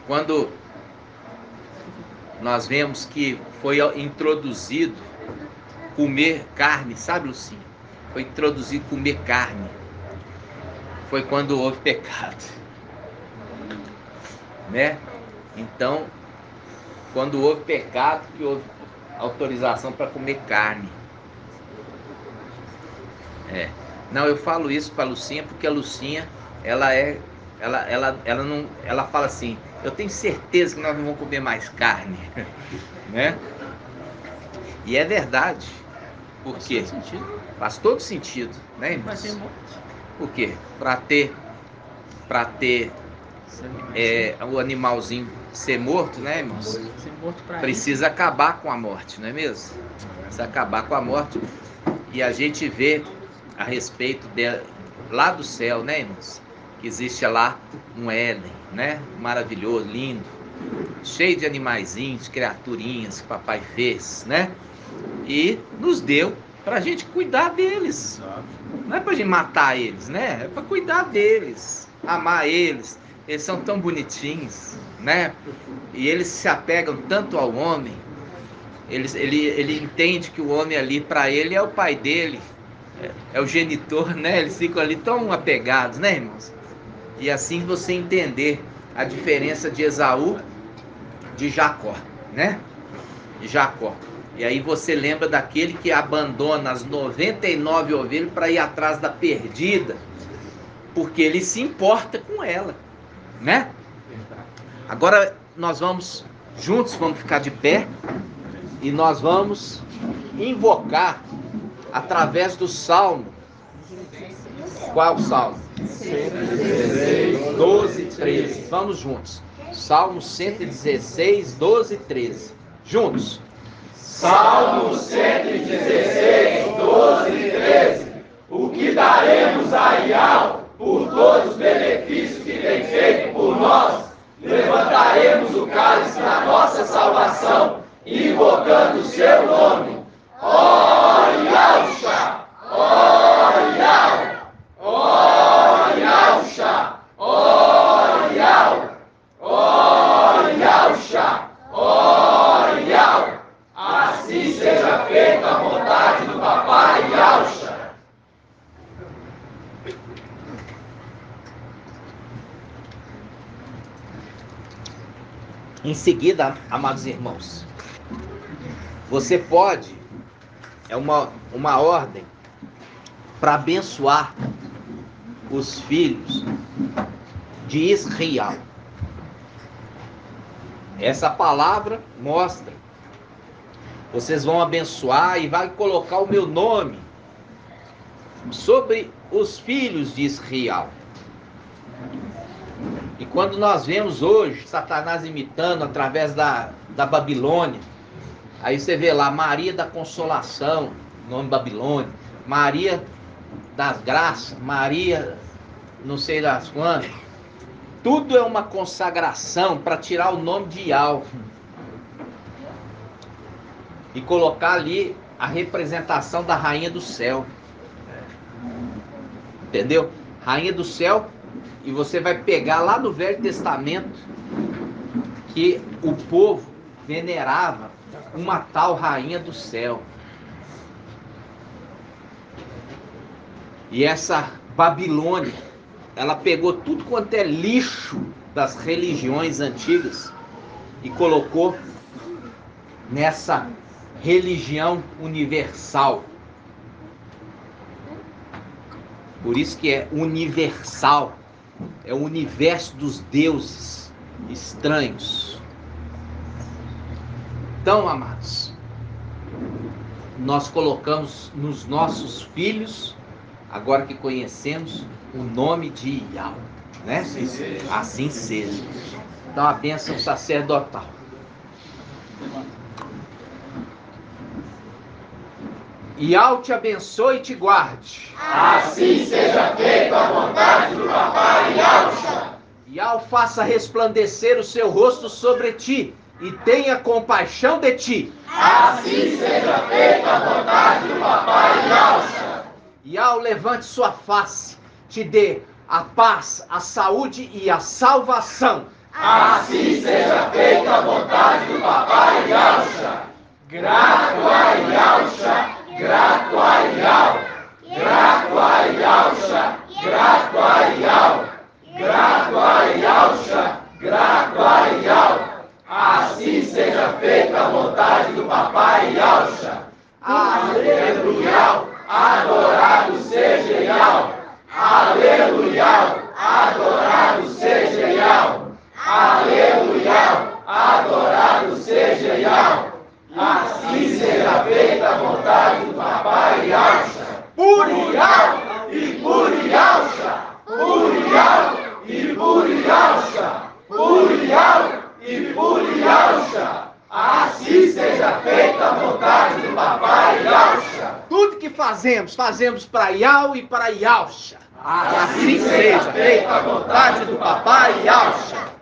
Quando nós vemos que foi introduzido comer carne, sabe, Lucinha? Foi introduzido comer carne. Foi quando houve pecado, né? Então, Quando houve pecado, que houve autorização para comer carne. Não, eu falo isso para a Lucinha porque a Lucinha, ela fala assim, eu tenho certeza que nós não vamos comer mais carne, né? E é verdade. Por quê? Faz todo sentido, né, irmãos? Por quê? Para ter o animalzinho ser morto, né, irmãos? Precisa acabar com a morte, não é mesmo? Precisa acabar com a morte. E a gente vê a respeito dela lá do céu, né, irmãos? Que existe lá um Éden, né? Maravilhoso, lindo, cheio de animaizinhos, criaturinhas que o papai fez, né? E nos deu pra gente cuidar deles. Não é pra gente matar eles, né? É pra cuidar deles, amar eles. Eles são tão bonitinhos, né? E eles se apegam tanto ao homem. Ele entende que o homem ali, para ele, é o pai dele, é o genitor, né? Eles ficam ali tão apegados, né, irmãos? E assim você entender a diferença de Esaú de Jacó, né? De Jacó. E aí você lembra daquele que abandona as 99 ovelhas para ir atrás da perdida, porque ele se importa com ela, né? Agora nós vamos juntos, vamos ficar de pé e nós vamos invocar através do Salmo. Qual Salmo? 116, 12, 13. Vamos juntos. Salmo 116, 12, 13. Juntos. Salmo 116, 12 e 13. O que daremos a Iau por todos os benefícios que tem feito por nós? Levantaremos o cálice da nossa salvação, invocando o seu nome. Ó Yahusha! Ó Yahusha! Ó Yahusha! Ó Yahusha! Ó Yahusha! Ó Yahusha! Assim seja feita a vontade do papai Yahusha. Em seguida, amados irmãos, você pode, é uma ordem para abençoar os filhos de Israel. Essa palavra mostra, vocês vão abençoar e vai colocar o meu nome sobre os filhos de Israel. E quando nós vemos hoje Satanás imitando através da Babilônia, aí você vê lá Maria da Consolação, nome Babilônia, Maria das Graças, Maria não sei das quantas, tudo é uma consagração para tirar o nome de Yahweh e colocar ali a representação da Rainha do Céu. Entendeu? Rainha do Céu. E você vai pegar lá no Velho Testamento que o povo venerava uma tal Rainha do Céu. E essa Babilônia, ela pegou tudo quanto é lixo das religiões antigas e colocou nessa religião universal. Por isso que é universal. É o universo dos deuses estranhos. Então, amados, nós colocamos nos nossos filhos, agora que conhecemos, o nome de Yahweh, né? Assim seja. Então, a bênção sacerdotal. Yahweh te abençoe e te guarde. Assim seja feita a vontade do papai Yahusha. Yahweh faça resplandecer o seu rosto sobre ti e tenha compaixão de ti. Assim seja feita a vontade do papai Yahusha. Yahweh levante sua face, te dê a paz, a saúde e a salvação. Assim seja feita a vontade do papai Yahusha. Grato a Yahusha. Grato a Yahweh, grato a Yahusha, grato a Yahweh, grato a Yahusha, grato a Yahweh. Assim seja feita a vontade do Papai Yahusha. Aleluia, adorado seja Yahweh. Aleluia, adorado seja Yahweh. Aleluia, adorado seja Yahweh. Assim seja feita a vontade do Papai Yahusha. Por Yahweh e por Yahusha. Por Yahweh e por Yahusha. Por Yahweh e por Yahusha. Assim seja feita a vontade do Papai Yahusha. Tudo que fazemos, fazemos para Yahweh e para Yahusha. Assim seja feita a vontade do Papai Yahusha.